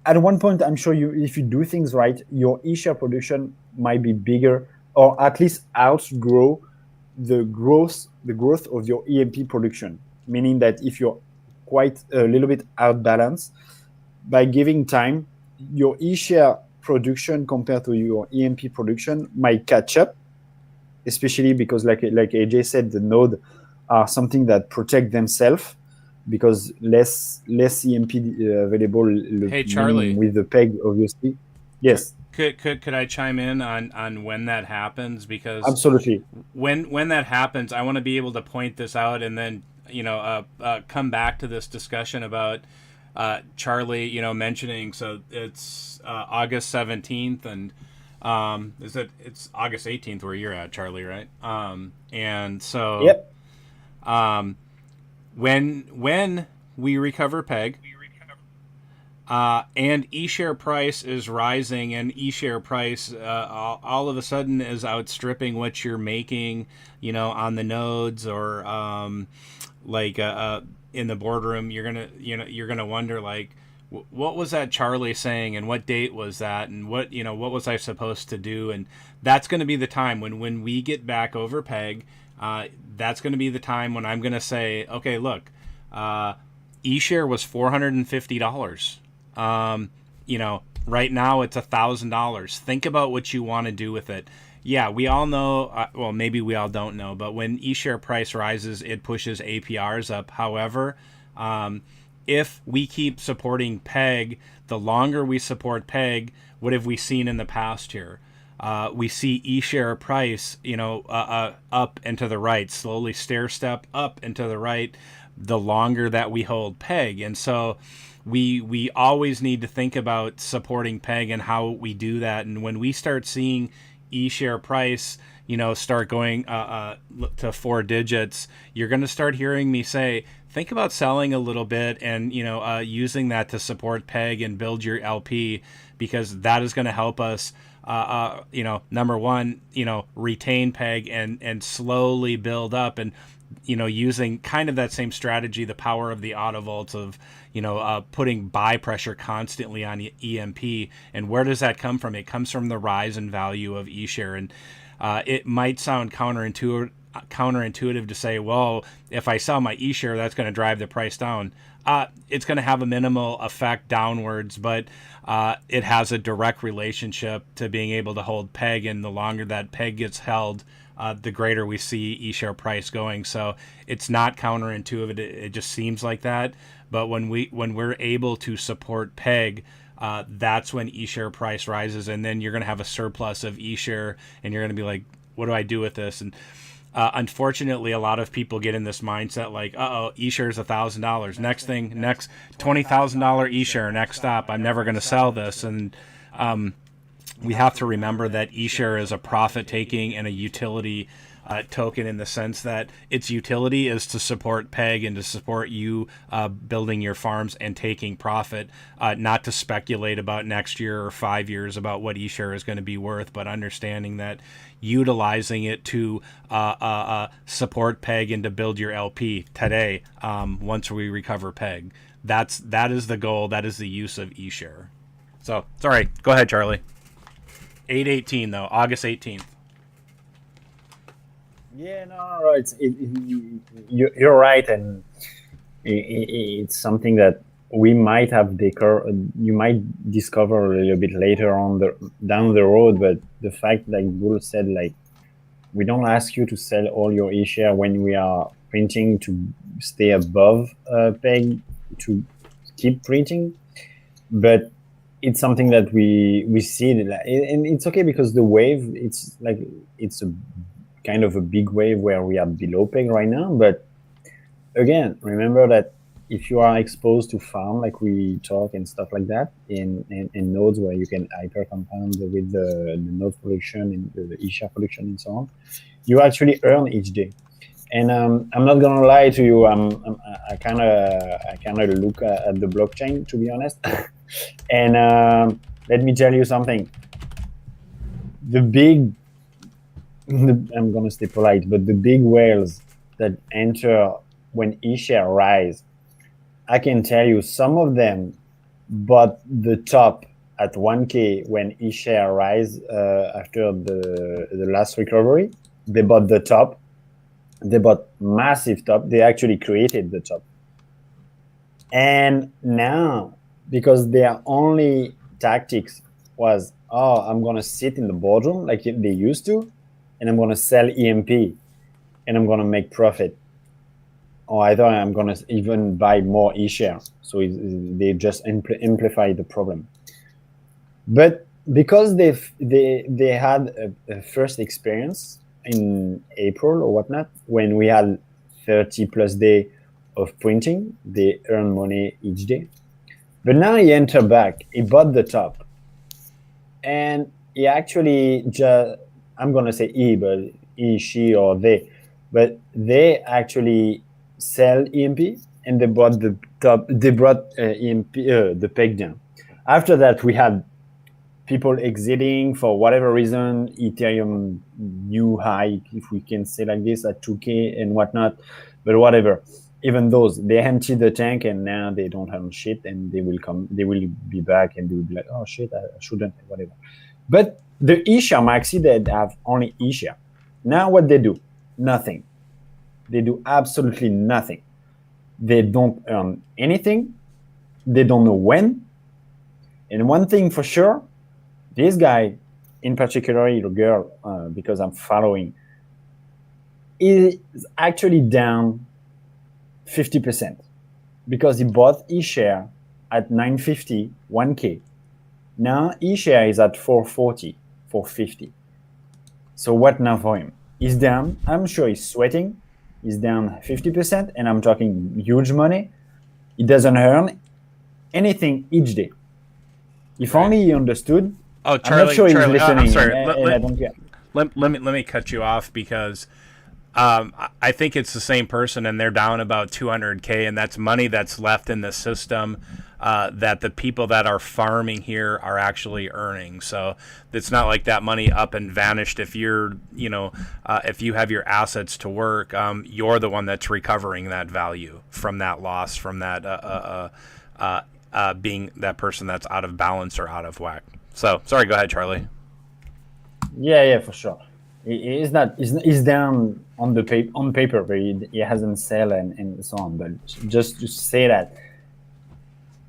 at one point, I'm sure if you do things right, your ESHARE production might be bigger, or at least outgrow the growth of your EMP production. Meaning that if you're quite a little bit outbalanced, by giving time, your ESHARE production compared to your EMP production might catch up, especially because, like AJ said, the node are something that protect themselves, because less EMP available. Hey, Charlie, with the PEG, obviously. Yes. Could I chime in on when that happens? Because absolutely, when that happens, I want to be able to point this out, and then come back to this discussion about Charlie, mentioning. So it's August 17th, and it's August 18th where you're at, Charlie, right? And so yep. When we recover PEG, and ESHARE price is rising, and ESHARE price all of a sudden is outstripping what you're making, on the nodes, or in the boardroom, you're gonna wonder, like, what was that Charlie saying, and what date was that, and what was I supposed to do? And that's going to be the time when we get back over PEG. That's going to be the time when I'm going to say, okay, look, ESHARE was $450. Right now it's $1,000. Think about what you want to do with it. Yeah, we all know, well, maybe we all don't know, but when ESHARE price rises, it pushes APRs up. However, if we keep supporting PEG, the longer we support PEG, what have we seen in the past here? We see ESHARE price, up and to the right, slowly stair step up and to the right. the longer that we hold PEG. And so we always need to think about supporting PEG and how we do that. And when we start seeing eShare price, start going to 4 digits, you're going to start hearing me say, think about selling a little bit and, using that to support PEG and build your LP, because that is going to help us, number one, retain PEG and slowly build up, and, using kind of that same strategy, the power of the autovolts of, putting buy pressure constantly on EMP. And where does that come from? It comes from the rise in value of eShare. And it might sound counterintuitive to say, well, if I sell my eShare, that's going to drive the price down. It's going to have a minimal effect downwards, but it has a direct relationship to being able to hold PEG, and the longer that PEG gets held, the greater we see eShare price going. So it's not counterintuitive. It just seems like that. But when we're able to support PEG, that's when eShare price rises, and then you're going to have a surplus of eShare, and you're going to be like, what do I do with this? And unfortunately, a lot of people get in this mindset like, eShare is $1,000. Next $20,000 eShare, next stop. I'm never going to sell this. And we have to remember that eShare is a profit taking and a utility token, in the sense that its utility is to support PEG and to support you building your farms and taking profit, not to speculate about next year or 5 years about what eShare is going to be worth, but understanding that utilizing it to support PEG and to build your LP today, once we recover PEG. That is the goal. That is the use of eShare. So it's all right. Go ahead, Charlie. 8/18 though, August 18th. Yeah, no, you're right, and it's something that we might have you might discover a little bit later on down the road. But the fact, like Bull said, like, we don't ask you to sell all your eShare when we are printing to stay above PEG to keep printing, but it's something that we see, and it's okay because the wave, it's a kind of a big wave where we are below PEG right now. But again, remember that if you are exposed to farm, like we talk and stuff like that, in nodes where you can hyper compound with the node production and the eShare production and so on, you actually earn each day. And I'm not gonna lie to you, I kind of look at the blockchain, to be honest. And let me tell you something. I'm gonna stay polite, but the big whales that enter when eShare rise, I can tell you some of them bought the top at 1K when eShare rise after the last recovery. They bought the top. They bought massive top. They actually created the top. And now, because their only tactics was, I'm gonna sit in the boardroom like they used to, and I'm going to sell EMP, and I'm going to make profit. Or I thought I'm going to even buy more eShare. So they just amplify the problem. But because they had a first experience in April or whatnot, when we had 30 plus days of printing, they earn money each day. But now he entered back, he bought the top, and he actually just, I'm going to say he, but he, she, or they, but they actually sell EMP, and they bought the top, they brought EMP, the PEG down. After that, we had people exiting for whatever reason, Ethereum new high, if we can say like this, at 2K and whatnot, but whatever. Even those, they empty the tank, and now they don't have shit, and they will be back, and they will be like, oh shit, I shouldn't, whatever. But the eShare maxi, they have only eShare. Now what they do? Nothing. They do absolutely nothing. They don't earn anything. They don't know when. And one thing for sure, this guy, in particular, the girl, because I'm following, is actually down 50% because he bought eShare at 950, 1K. Now eShare is at 440, 450. So what now for him? He's down. I'm sure he's sweating. is down 50%, and I'm talking huge money, he doesn't earn anything each day. If only he understood. Oh, Charlie, I'm not sure he's Charlie, listening, I'm sorry. and I don't care. Let me cut you off because I think it's the same person, and they're down about 200K, and that's money that's left in the system that the people that are farming here are actually earning. So it's not like that money up and vanished. If you're, if you have your assets to work, you're the one that's recovering that value from that loss, from that being that person that's out of balance or out of whack. So sorry, go ahead, Charlie. Yeah, for sure. He's down on paper, but he hasn't sell and so on. But just to say that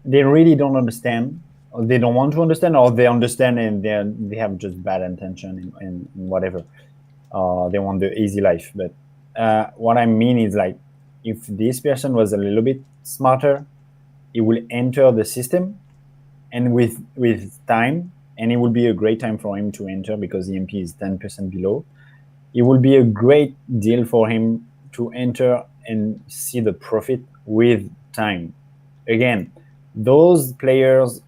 they really don't understand, or they don't want to understand, or they understand and they have just bad intention and whatever. They want the easy life. But what I mean is, like, if this person was a little bit smarter, he will enter the system, and with time. And it will be a great time for him to enter because EMP is 10% below. It will be a great deal for him to enter and see the profit with time. Again, those players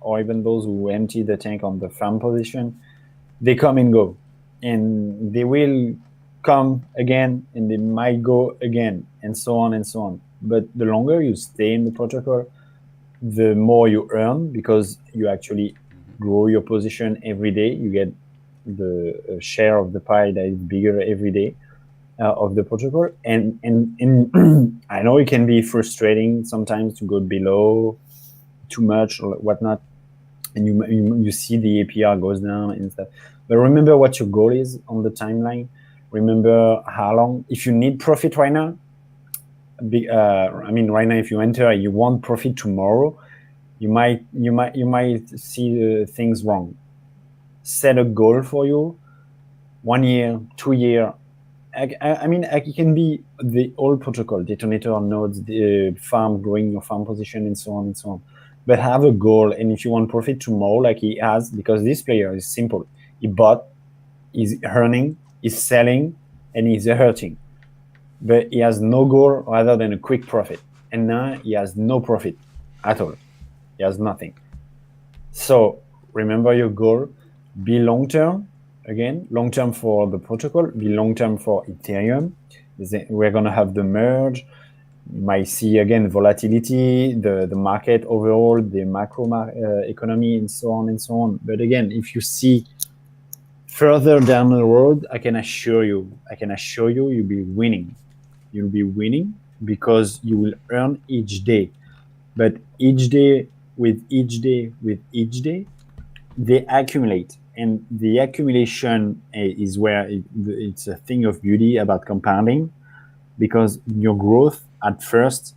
or even those who empty the tank on the farm position, they come and go. And they will come again and they might go again, and so on and so on. But the longer you stay in the protocol, the more you earn because you actually grow your position every day. You get the share of the pie that is bigger every day of the protocol. And I know it can be frustrating sometimes to go below too much or whatnot, and you see the APR goes down and stuff. But remember what your goal is on the timeline. Remember how long. If you need profit right now, right now, if you enter, you want profit tomorrow. You might see things wrong. Set a goal for you, 1 year, 2 year. It can be the old protocol, Detonator nodes, the farm, growing your farm position, and so on and so on. But have a goal, and if you want profit tomorrow, like he has, because this player is simple. He bought, he's earning, he's selling, and he's hurting. But he has no goal rather than a quick profit. And now he has no profit at all. He has nothing. So remember your goal. Be long-term. Again, long-term for the protocol. Be long-term for Ethereum. We're going to have the merge. You might see, again, volatility, the market overall, the macro economy, and so on and so on. But again, if you see further down the road, I can assure you, you'll be winning. You'll be winning because you will earn each day. But each day, with each day, they accumulate. And the accumulation is where it's a thing of beauty about compounding, because your growth at first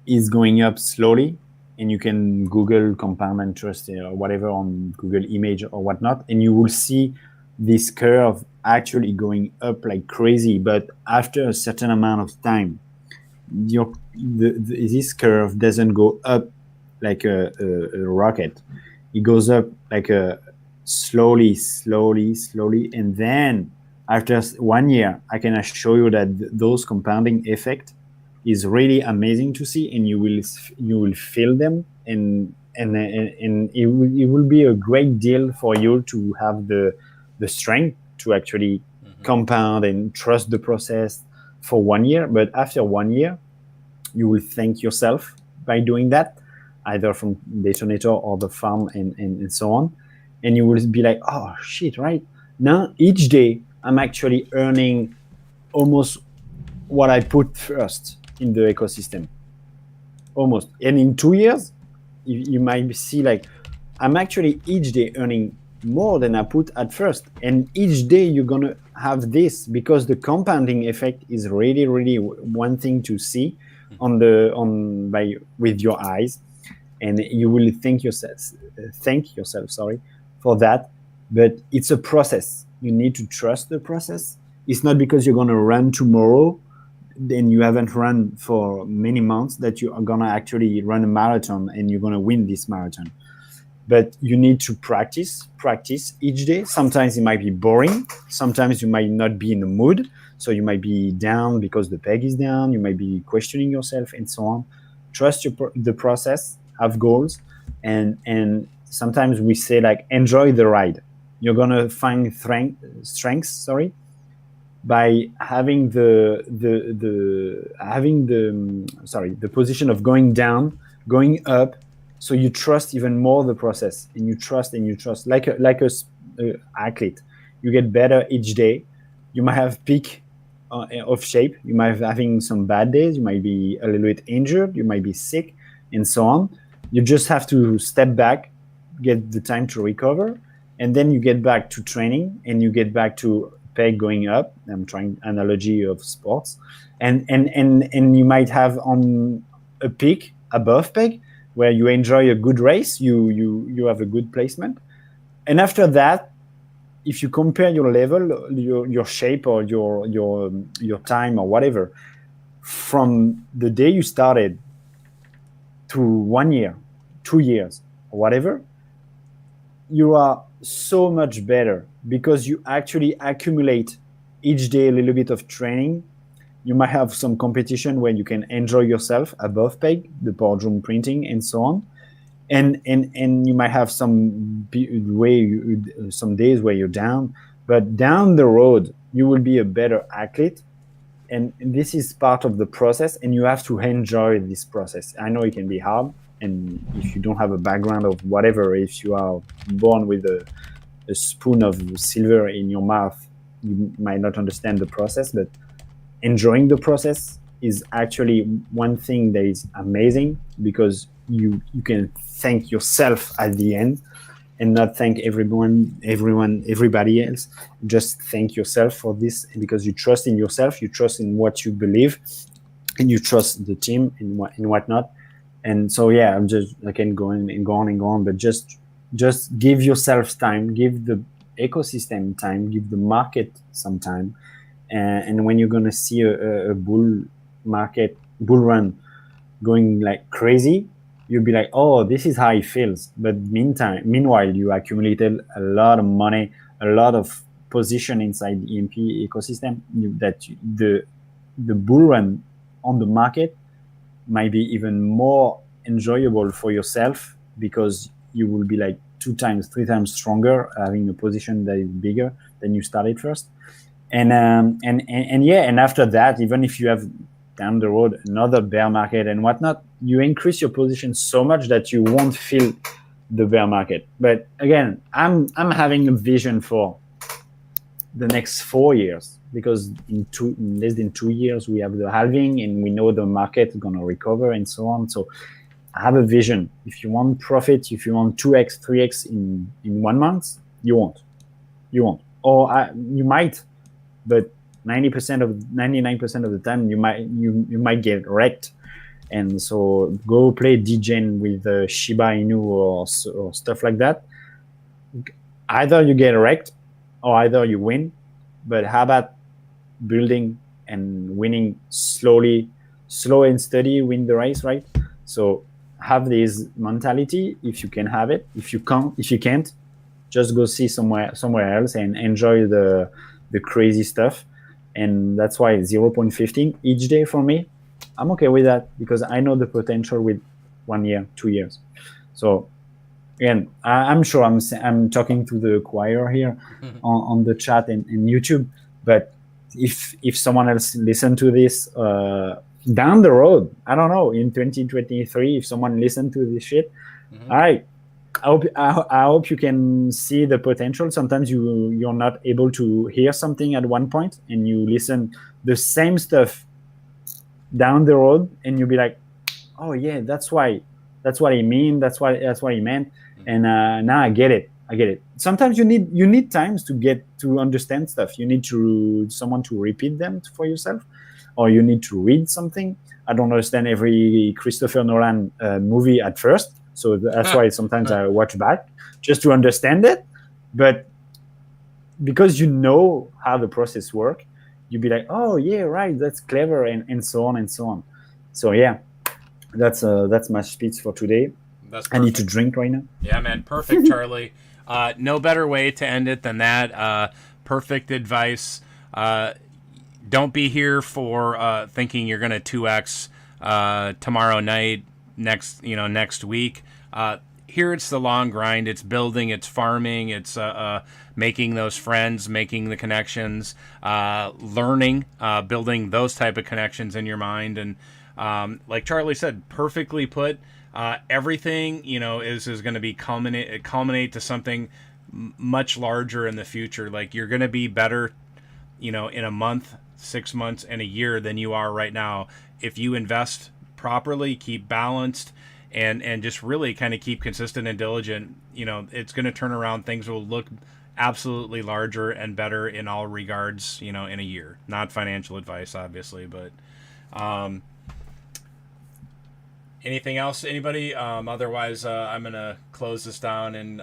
is going up slowly. And you can Google compound interest or whatever on Google image or whatnot, and you will see this curve actually going up like crazy. But after a certain amount of time, this curve doesn't go up like a rocket. It goes up like slowly, and then after 1 year, I can assure you that those compounding effect is really amazing to see, and you will feel them, and it will be a great deal for you to have the strength to actually compound and trust the process for 1 year. But after 1 year, you will thank yourself by doing that, either from Detonator or the farm and so on. And you will be like, oh shit, right? Now each day I'm actually earning almost what I put first in the ecosystem. Almost. And in 2 years, you might see like I'm actually each day earning more than I put at first. And each day you're gonna have this, because the compounding effect is really, really one thing to see with your eyes, and you will thank yourself for that. But it's a process. You need to trust the process. It's not because you're gonna run tomorrow, then you haven't run for many months, that you are gonna actually run a marathon and you're gonna win this marathon. But you need to practice each day. Sometimes it might be boring. Sometimes you might not be in the mood. So you might be down because the peg is down. You might be questioning yourself and so on. Trust the process, have goals, and sometimes we say like, enjoy the ride. You're gonna find strengths, by having the position of going down, going up. So you trust even more the process, and you trust like a athlete. You get better each day. You might have peak of shape. You might be having some bad days. You might be a little bit injured. You might be sick, and so on. You just have to step back, get the time to recover, and then you get back to training, and you get back to peg going up. I'm trying analogy of sports, and you might have on a peak above peg where you enjoy a good race. You have a good placement, and after that, if you compare your level, your shape, or your time or whatever, from the day you started to 1 year, 2 years, or whatever, you are so much better because you actually accumulate each day a little bit of training. You might have some competition where you can enjoy yourself above peg, the Boardroom printing, and so on. And you might have some days where you're down, but down the road you will be a better athlete, and this is part of the process, and you have to enjoy this process. I know it can be hard, and if you don't have a background of whatever, if you are born with a spoon of silver in your mouth, you might not understand the process, but enjoying the process is actually one thing that is amazing, because you can thank yourself at the end and not thank everybody else. Just thank yourself for this, because you trust in yourself, you trust in what you believe, and you trust the team and whatnot. And so, yeah, I can go on and go on, but just give yourself time, give the ecosystem time, give the market some time. And when you're going to see a bull run going like crazy, you'll be like, oh, this is how it feels. But meanwhile, you accumulated a lot of money, a lot of position inside the EMP ecosystem. The bull run on the market might be even more enjoyable for yourself, because you will be like 2 times, 3 times stronger, having a position that is bigger than you started first. And after that, even if you have down the road another bear market and whatnot, you increase your position so much that you won't feel the bear market. But again, I'm having a vision for the next 4 years, because in less than 2 years we have the halving, and we know the market is going to recover and so on. So I have a vision. If you want profit, if you want 2x, 3x in 1 month, you won't. Or you might, but 99% of the time you might get wrecked. And so go play DGen with Shiba Inu or stuff like that. Either you get wrecked or either you win. But how about building and winning slow and steady, win the race, right? So have this mentality if you can have it. If you can't, just go see somewhere else and enjoy the crazy stuff. And that's why 0.15 each day for me, I'm okay with that, because I know the potential with 1 year, 2 years. So again, I'm sure I'm talking to the choir here on the chat and YouTube, but if someone else listen to this down the road, I don't know, in 2023, if someone listen to this shit, all right, I hope you can see the potential. Sometimes you're not able to hear something at one point, and you listen the same stuff down the road, and you'll be like, oh yeah, that's what he mean. That's what he meant. And now I get it. Sometimes you need times to understand stuff. You need someone to repeat them for yourself, or you need to read something. I don't understand every Christopher Nolan movie at first. So that's why sometimes I watch back just to understand it. But because you know how the process works, you'd be like, oh, yeah, right, that's clever, and so on and so on. So, yeah, that's my speech for today. I need to drink right now. Yeah, man, perfect, Charlie. No better way to end it than that. Perfect advice. don't be here for thinking you're going to 2x tomorrow night, next week. Here it's the long grind. It's building, it's farming, it's making those friends, making the connections, learning, building those type of connections in your mind. And like Charlie said, perfectly put, everything, is going to be culminate to something much larger in the future. Like, you're going to be better, in a month, 6 months, and a year than you are right now if you invest properly, keep balanced, and just really kind of keep consistent and diligent. It's going to turn around. Things will look absolutely larger and better in all regards, in a year. Not financial advice, obviously, but anything else, anybody? Otherwise, I'm going to close this down. And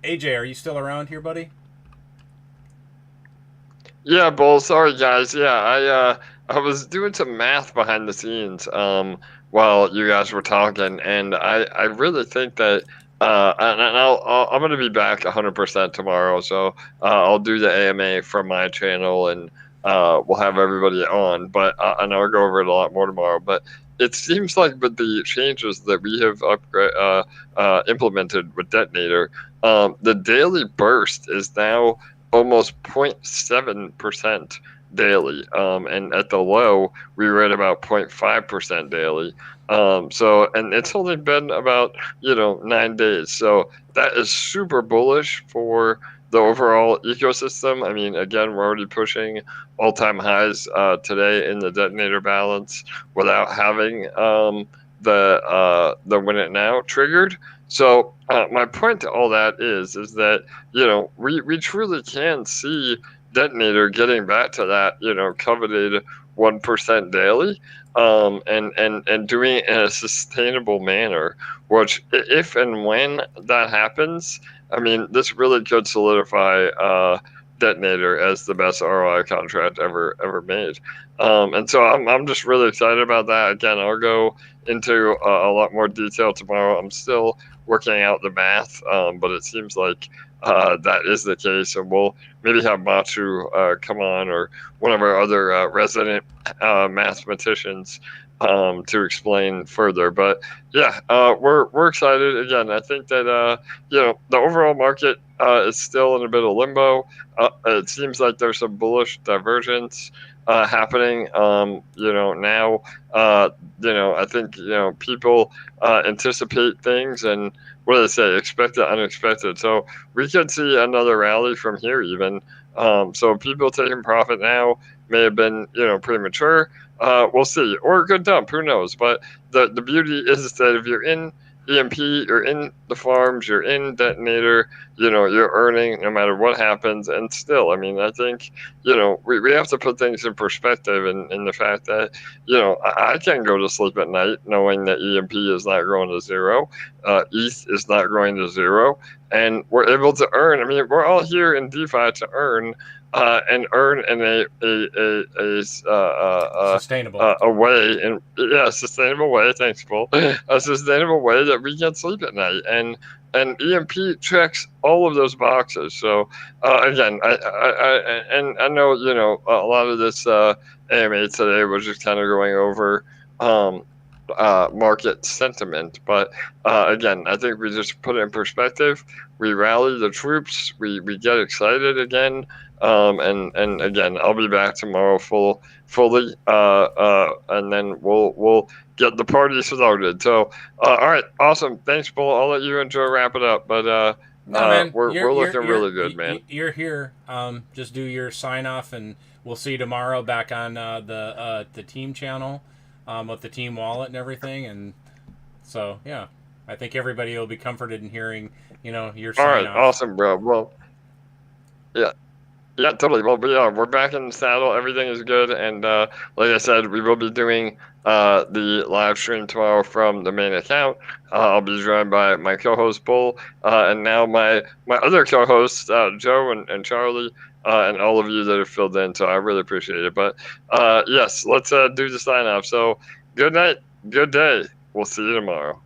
AJ, are you still around here, buddy? Yeah, Bull. Sorry, guys. Yeah, I was doing some math behind the scenes while you guys were talking, and I really think that I'm going to be back 100% tomorrow, so I'll do the AMA from my channel, and we'll have everybody on. But and I'll go over it a lot more tomorrow. But it seems like with the changes that we have implemented with Detonator, the daily burst is now almost 0.7% daily, and at the low we were at about 0.5% daily. And it's only been about 9 days, so that is super bullish for the overall ecosystem. I mean, again, we're already pushing all-time highs today in the Detonator balance without having the win it now triggered. So my point to all that is that we truly can see Detonator getting back to that coveted 1% daily, and doing it in a sustainable manner. Which, if and when that happens, I mean, this really could solidify Detonator as the best ROI contract ever made. And so I'm just really excited about that. Again, I'll go into a lot more detail tomorrow. I'm still working out the math, but it seems like that is the case, and we'll maybe have Matsu come on, or one of our other resident mathematicians to explain further. But yeah, we're excited. Again, I think that the overall market is still in a bit of limbo. It seems like there's some bullish divergence happening now. I think people anticipate things, and what do they say, expect the unexpected. So we could see another rally from here even. So people taking profit now may have been premature. We'll see, or a good dump, who knows. But the beauty is that if you're in EMP, you're in the farms, you're in Detonator, you're earning no matter what happens. And still, I mean, I think, we have to put things in perspective, in the fact that, I can go to sleep at night knowing that EMP is not going to zero, ETH is not going to zero, and we're able to earn. I mean, we're all here in DeFi to earn, and earn in a sustainable way, and sustainable way. Thanks, Paul. A sustainable way that we can sleep at night, and EMP checks all of those boxes. So again, I know a lot of this AMA today was just kind of going over market sentiment, but again, I think we just put it in perspective. We rally the troops. We get excited again. And again, I'll be back tomorrow fully, and then we'll get the party started. So, all right, awesome. Thanks, Bull. I'll let you wrap it up. But no, man, we're looking really good, man. You're here. Just do your sign off, and we'll see you tomorrow back on the team channel, with the team wallet and everything. And so, yeah, I think everybody will be comforted in hearing your sign off. All right, awesome, bro. Well, yeah. Yeah, totally. Well, we're back in the saddle. Everything is good. And like I said, we will be doing the live stream tomorrow from the main account. I'll be joined by my co-host, Bull, and now my other co-hosts, Joe and Charlie, and all of you that have filled in. So I really appreciate it. But yes, let's do the sign-off. So good night, good day. We'll see you tomorrow.